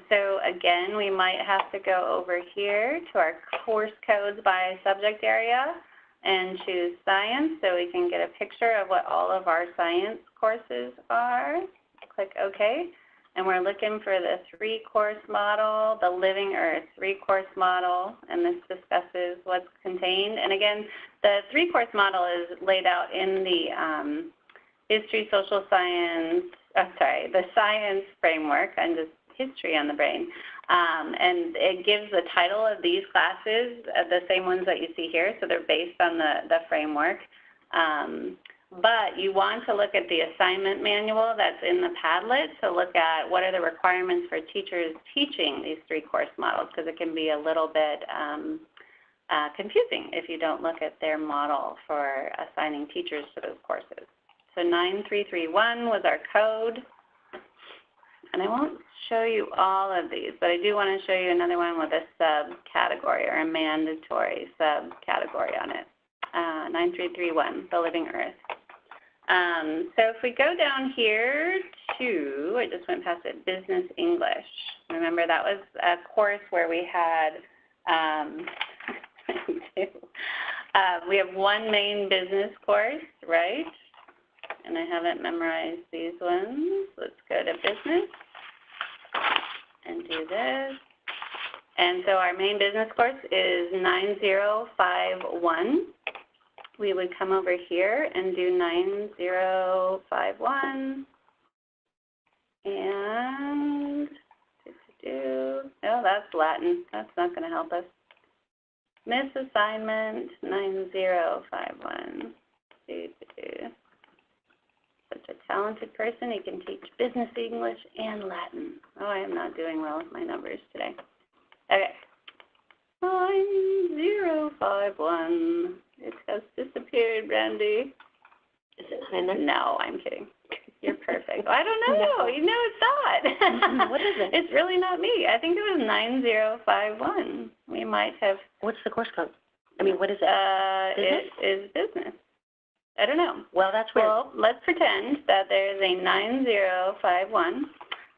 So again, we might have to go over here to our course codes by subject area and choose science so we can get a picture of what all of our science courses are. Click OK. And we're looking for the 3-course model, the Living Earth 3-course model, and this discusses what's contained. And again, the 3-course model is laid out in the history, social science, the science framework. I'm just history on the brain. And it gives the title of these classes, the same ones that you see here, so they're based on the framework. But you want to look at the assignment manual that's in the Padlet to look at what are the requirements for teachers teaching these 3-course models, because it can be a little bit confusing if you don't look at their model for assigning teachers to those courses. So 9331 was our code. And I won't show you all of these, but I do want to show you another one with a subcategory or a mandatory subcategory on it. 9331, the Living Earth. So if we go down here to, I just went past it, Business English. Remember that was a course where we had, we have one main business course, right? And I haven't memorized these ones. Let's go to business and do this. And so our main business course is 9051. We would come over here and do 9051. And oh, that's Latin. That's not going to help us. Misassignment 9051. Such a talented person. He can teach business English and Latin. Oh, I am not doing well with my numbers today. Okay. 9051. It has disappeared, Brandy. Is it in there? No, I'm kidding. You're perfect. I don't know. No. You know it's not. What is it? It's really not me. I think it was 9051. We might have. What's the course code? I mean, what is it? It is business. I don't know. Well, that's weird. Well, let's pretend that there's a 9051,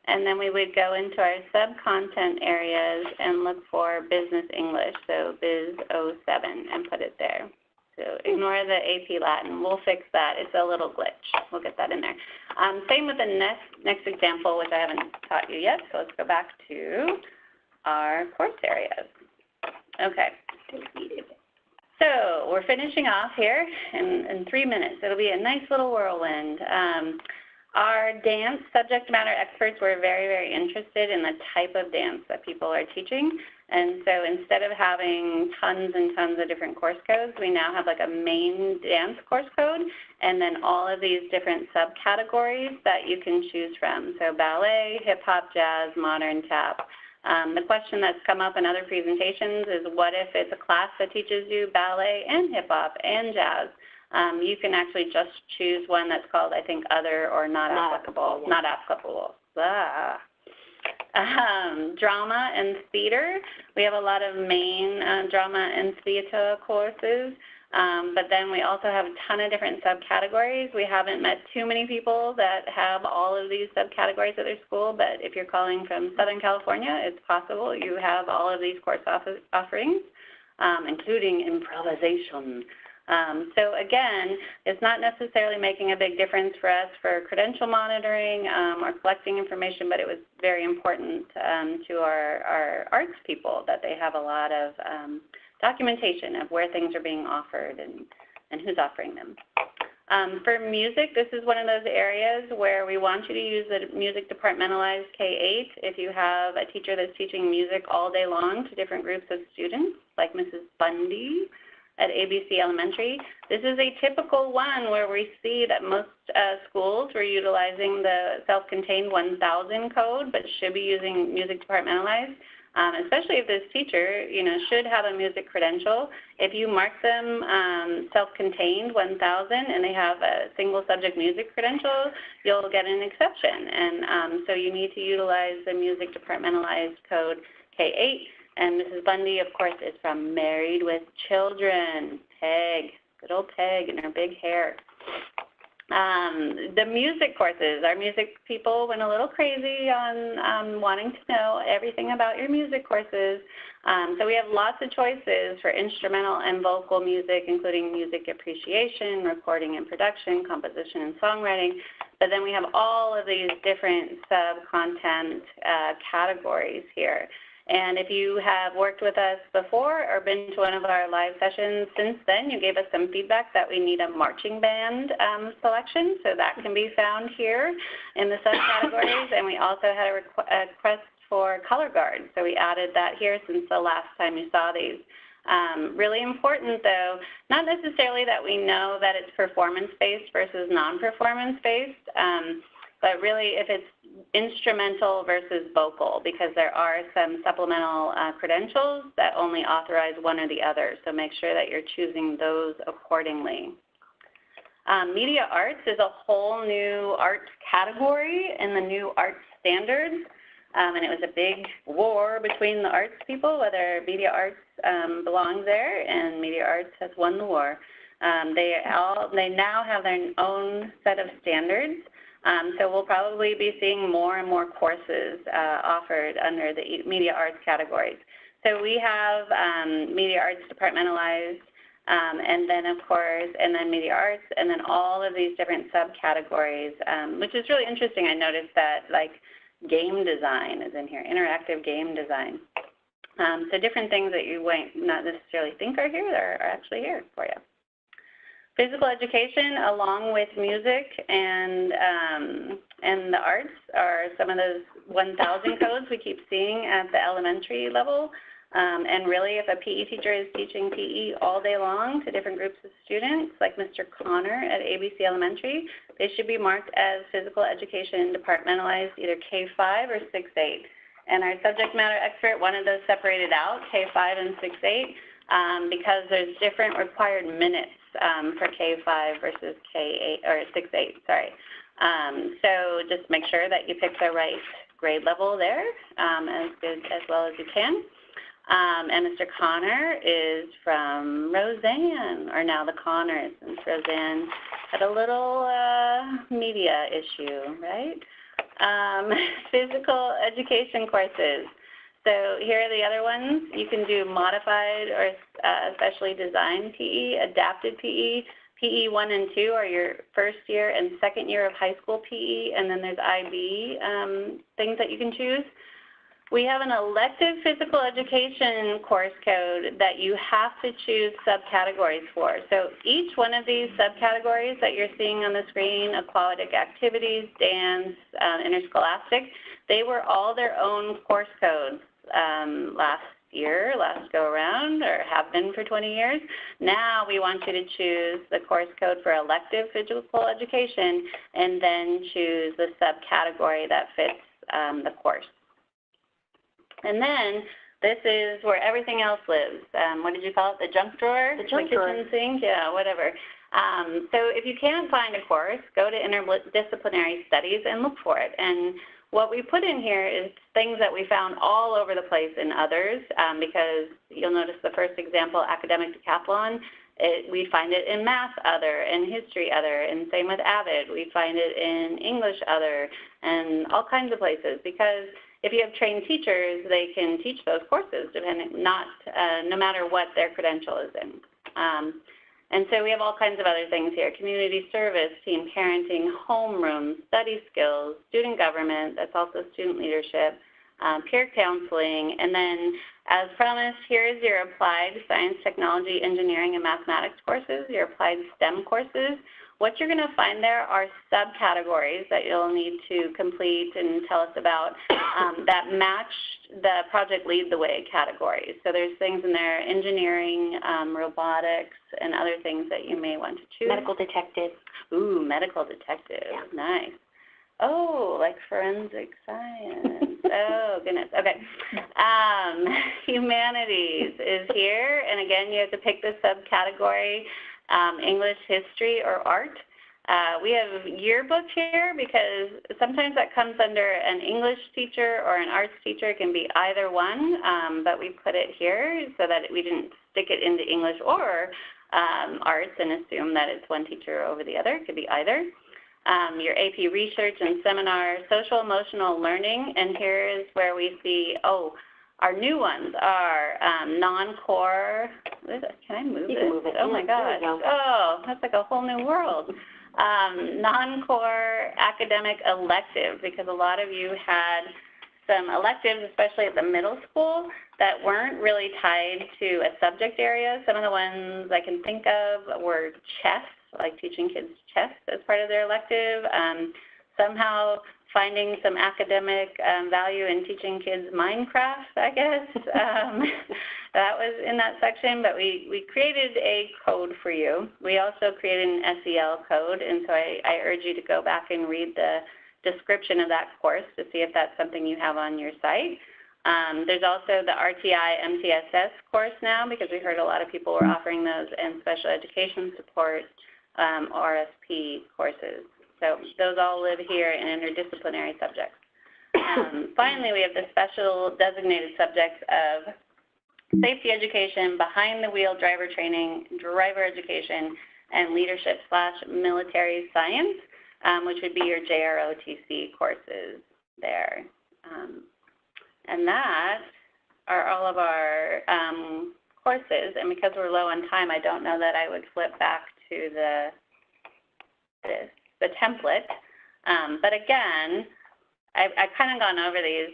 and then we would go into our sub-content areas and look for business English, so Biz 07, and put it there. So ignore the AP Latin. We'll fix that. It's a little glitch. We'll get that in there. Same with the next example, which I haven't taught you yet, so let's go back to our course areas. Okay. So we're finishing off here in 3 minutes. It'll be a nice little whirlwind. Our dance subject matter experts were very, very interested in the type of dance that people are teaching. And so instead of having tons and tons of different course codes, we now have like a main dance course code and then all of these different subcategories that you can choose from. So ballet, hip hop, jazz, modern, tap. The question that's come up in other presentations is what if it's a class that teaches you ballet and hip hop and jazz? You can actually just choose one that's called, I think, other or not applicable. Yeah. Not applicable. Drama and theater. We have a lot of main drama and theater courses, but then we also have a ton of different subcategories. We haven't met too many people that have all of these subcategories at their school, but if you're calling from Southern California, it's possible you have all of these course offerings, including improvisation. So again, it's not necessarily making a big difference for us for credential monitoring or collecting information, but it was very important to our arts people that they have a lot of documentation of where things are being offered and who's offering them. For music, this is one of those areas where we want you to use the music departmentalized K-8 if you have a teacher that's teaching music all day long to different groups of students, like Mrs. Bundy at ABC Elementary. This is a typical one where we see that most schools were utilizing the self-contained 1000 code, but should be using music departmentalized, especially if this teacher, should have a music credential. If you mark them self-contained 1000 and they have a single subject music credential, you'll get an exception. And so you need to utilize the music departmentalized code K8. And Mrs. Bundy, of course, is from Married with Children. Peg, good old Peg and her big hair. The music courses, our music people went a little crazy on wanting to know everything about your music courses. So we have lots of choices for instrumental and vocal music, including music appreciation, recording and production, composition and songwriting. But then we have all of these different sub-content categories here. And if you have worked with us before or been to one of our live sessions since then, you gave us some feedback that we need a marching band selection, so that can be found here in the subcategories. And we also had a request for color guard, so we added that here since the last time you saw these. Really important, though, not necessarily that we know that it's performance-based versus non-performance-based, but really if it's instrumental versus vocal, because there are some supplemental credentials that only authorize one or the other, so make sure that you're choosing those accordingly. Media arts is a whole new arts category in the new arts standards, and it was a big war between the arts people whether media arts belongs there, and media arts has won the war. They now have their own set of standards. So we'll probably be seeing more and more courses offered under the media arts categories. So we have media arts departmentalized, and then of course, and then media arts, and then all of these different subcategories, which is really interesting. I noticed that like game design is in here, interactive game design. So different things that you might not necessarily think are here are actually here for you. Physical education, along with music and the arts, are some of those 1000 codes we keep seeing at the elementary level. And really, if a PE teacher is teaching PE all day long to different groups of students, like Mr. Connor at ABC Elementary, they should be marked as physical education departmentalized, either K5 or 6-8. And our subject matter expert wanted those separated out, K5 and 6-8, because there's different required minutes for K5 versus K8 or 6-8, sorry. So just make sure that you pick the right grade level there as well as you can. And Mr. Connor is from Roseanne, or now the Connors, since Roseanne had a little media issue, right? Physical education courses. So here are the other ones. You can do modified or specially designed PE, adapted PE. PE 1 and 2 are your first year and second year of high school PE, and then there's IB things that you can choose. We have an elective physical education course code that you have to choose subcategories for. So each one of these subcategories that you're seeing on the screen, aquatic activities, dance, interscholastic, they were all their own course codes last year, last go around, or have been for 20 years. Now we want you to choose the course code for elective physical education and then choose the subcategory that fits the course. And then this is where everything else lives. What did you call it? The junk drawer? The junk drawer. Kitchen sink? Yeah, whatever. So if you can't find a course, go to interdisciplinary studies and look for it. And what we put in here is things that we found all over the place in others, because you'll notice the first example, academic decathlon, we find it in math other, and history other, and same with AVID. We find it in English other, and all kinds of places, because if you have trained teachers, they can teach those courses, no matter what their credential is in. And so we have all kinds of other things here: community service, team parenting, homeroom, study skills, student government, that's also student leadership, peer counseling, and then as promised, here is your applied science, technology, engineering, and mathematics courses, your applied STEM courses. What you're going to find there are subcategories that you'll need to complete and tell us about that match the Project Lead the Way categories. So there's things in there, engineering, robotics, and other things that you may want to choose. Medical detective. Ooh, medical detective. Yeah. Nice. Oh, like forensic science. Oh, goodness. Okay. Humanities is here. And again, you have to pick the subcategory, English, history, or art. We have yearbook here because sometimes that comes under an English teacher or an arts teacher. It can be either one, but we put it here so that we didn't stick it into English or arts and assume that it's one teacher over the other. It could be either. Your AP research and seminar, social emotional learning, and here is where we see, our new ones are non-core. Can I move You this? can move it. Oh, yeah, my gosh. Oh, that's like a whole new world. Non-core academic elective, because a lot of you had some electives, especially at the middle school, that weren't really tied to a subject area. Some of the ones I can think of were chess, like teaching kids chess as part of their elective. Somehow finding some academic value in teaching kids Minecraft, I guess. That was in that section, but we created a code for you. We also created an SEL code, and so I urge you to go back and read the description of that course to see if that's something you have on your site. There's also the RTI MTSS course now, because we heard a lot of people were offering those, and special education support RSP courses. So those all live here in interdisciplinary subjects. Finally, we have the special designated subjects of safety education, behind the wheel driver training, driver education, and leadership/military science, which would be your JROTC courses there. And that are all of our courses. And because we're low on time, I don't know that I would flip back to the template. But again, I've kind of gone over these.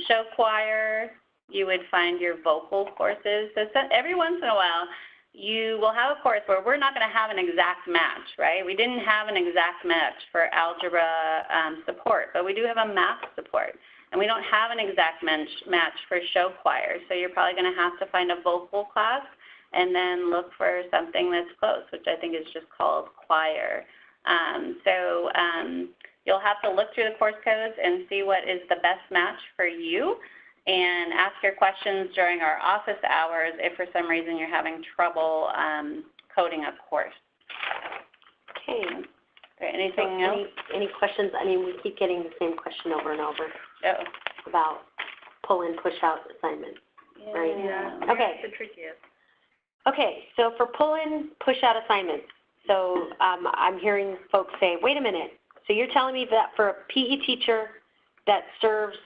Show choir, you would find your vocal courses. So every once in a while, you will have a course where we're not going to have an exact match, right? We didn't have an exact match for algebra support, but we do have a math support. And we don't have an exact match for show choir. So you're probably going to have to find a vocal class and then look for something that's close, which I think is just called choir. You'll have to look through the course codes and see what is the best match for you, and ask your questions during our office hours if for some reason you're having trouble coding a course. Okay. Is there anything else? Any questions? I mean, we keep getting the same question over and over about pull-in, push-out assignments, right? Yeah. Okay. It's the trickiest. Okay, so for pull-in, push-out assignments, so I'm hearing folks say, wait a minute, so you're telling me that for a PE teacher that serves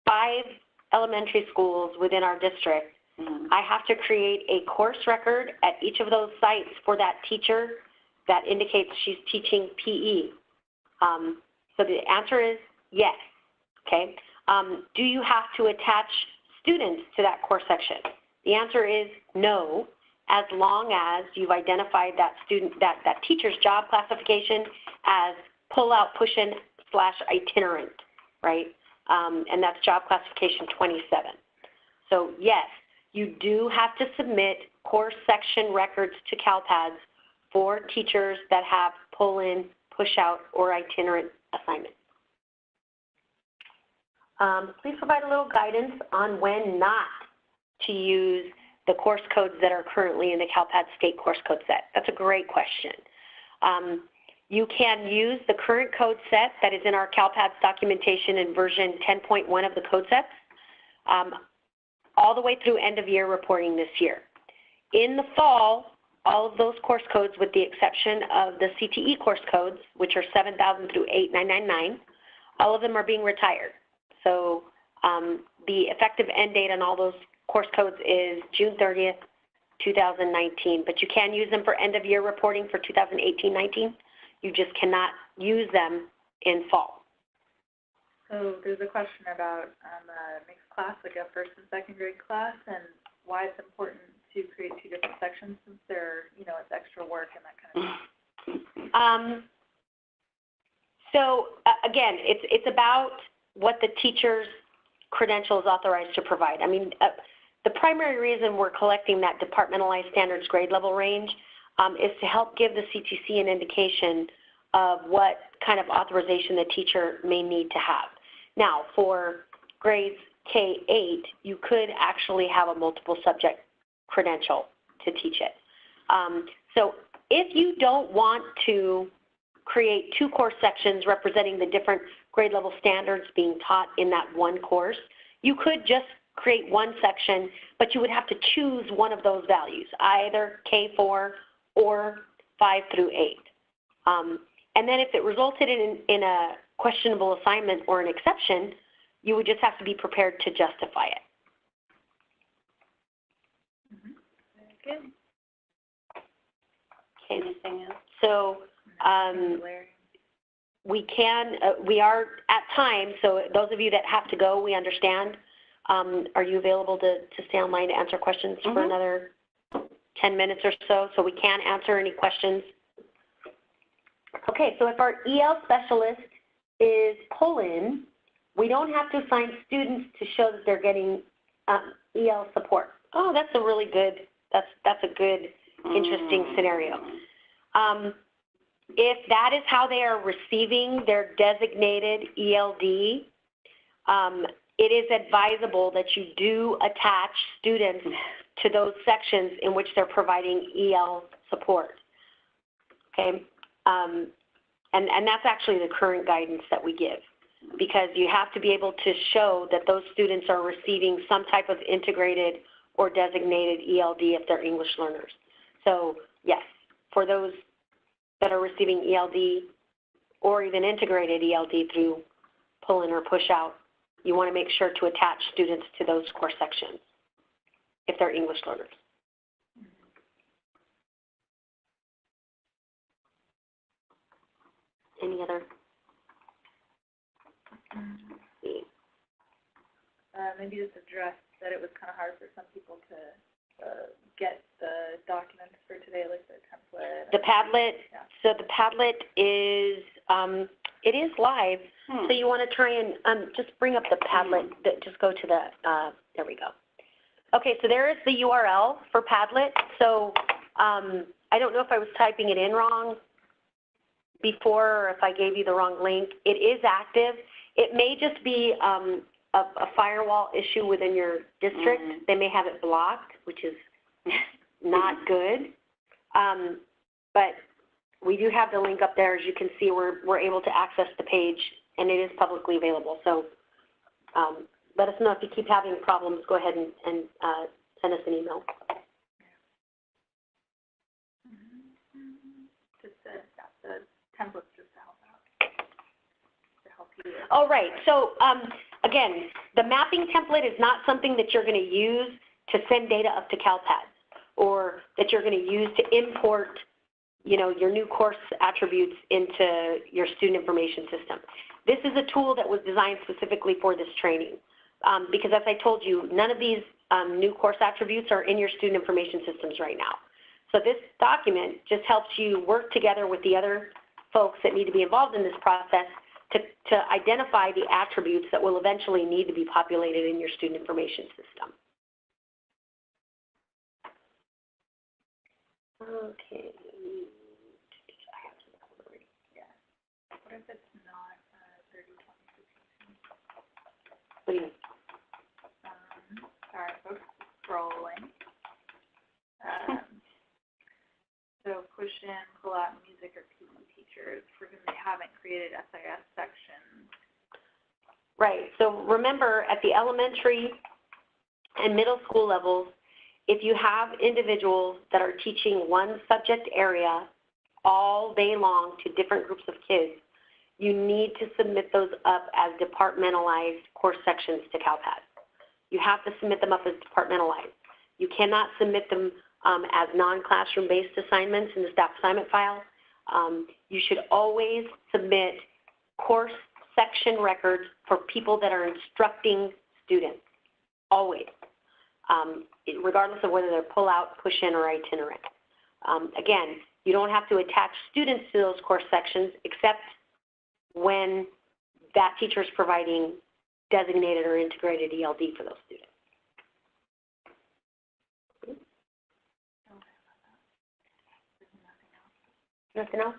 5 elementary schools within our district, I have to create a course record at each of those sites for that teacher that indicates she's teaching PE? So the answer is yes, okay? Do you have to attach students to that course section? The answer is no, as long as you've identified that that teacher's job classification as pull-out, push-in / itinerant, right? And that's job classification 27. So yes, you do have to submit course section records to CALPADS for teachers that have pull-in, push-out, or itinerant assignments. Please provide a little guidance on when not to use the course codes that are currently in the CALPADS state course code set. That's a great question. You can use the current code set that is in our CALPADS documentation in version 10.1 of the code sets all the way through end of year reporting this year. In the fall, all of those course codes, with the exception of the CTE course codes, which are 7,000 through 8,999, all of them are being retired. So the effective end date on all those course codes is June 30th, 2019, but you can use them for end of year reporting for 2018-19. You just cannot use them in fall. So there's a question about a mixed class, like a first and second grade class, and why it's important to create two different sections since they're, you know, it's extra work and that kind of thing. Again, it's about what the teacher's credential is authorized to provide. I mean, the primary reason we're collecting that departmentalized standards grade level range is to help give the CTC an indication of what kind of authorization the teacher may need to have. Now, for grades K-8, you could actually have a multiple subject credential to teach it. So if you don't want to create two course sections representing the different grade level standards being taught in that one course, you could just create one section, but you would have to choose one of those values, either K4 or 5 through 8. And then if it resulted in a questionable assignment or an exception, you would just have to be prepared to justify it. Very good. Okay. Anything else? So we are at time, so those of you that have to go, we understand. Are you available to stay online to answer questions for another 10 minutes or so? So we can answer any questions. Okay, so if our EL specialist is pull-in, we don't have to assign students to show that they're getting EL support. Oh, that's a really good, that's a good, interesting scenario. If that is how they are receiving their designated ELD, it is advisable that you do attach students to those sections in which they're providing EL support. Okay, and that's actually the current guidance that we give, because you have to be able to show that those students are receiving some type of integrated or designated ELD if they're English learners. So yes, for those that are receiving ELD or even integrated ELD through pull-in or push-out, you want to make sure to attach students to those course sections if they're English learners. Any other? Maybe just address that it was kind of hard for some people to get the documents for today, like the template. The Padlet, Yeah. so the Padlet is, it is live, so you want to try and just bring up the Padlet, just go to the, there we go. Okay, so there is the URL for Padlet. So I don't know if I was typing it in wrong before or if I gave you the wrong link. It is active. It may just be a firewall issue within your district. They may have it blocked, which is not good. But we do have the link up there. As you can see, we're able to access the page, and it is publicly available. So let us know if you keep having problems. Go ahead and send us an email. Just the templates just to help out, to help you. Oh, right. So again, the mapping template is not something that you're going to use to send data up to CALPADS, or that you're going to use to import, you know, your new course attributes into your student information system. This is a tool that was designed specifically for this training, because as I told you, none of these new course attributes are in your student information systems right now. So this document just helps you work together with the other folks that need to be involved in this process to identify the attributes that will eventually need to be populated in your student information system. Okay. What if it's not 30, 20, 16? What do you mean? Sorry, folks, scrolling. So push in, pull out music or PE teachers for whom they haven't created SIS sections. Right. So remember, at the elementary and middle school levels, if you have individuals that are teaching one subject area all day long to different groups of kids, you need to submit those up as departmentalized course sections to CALPADS. You have to submit them up as departmentalized. You cannot submit them as non-classroom based assignments in the staff assignment file. You should always submit course section records for people that are instructing students, always, regardless of whether they're pull out, push in, or itinerant. Again, you don't have to attach students to those course sections except when that teacher is providing designated or integrated ELD for those students. Nothing else?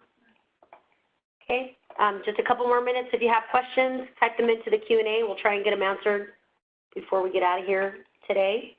Okay, just a couple more minutes. If you have questions, type them into the Q&A. We'll try and get them answered before we get out of here today.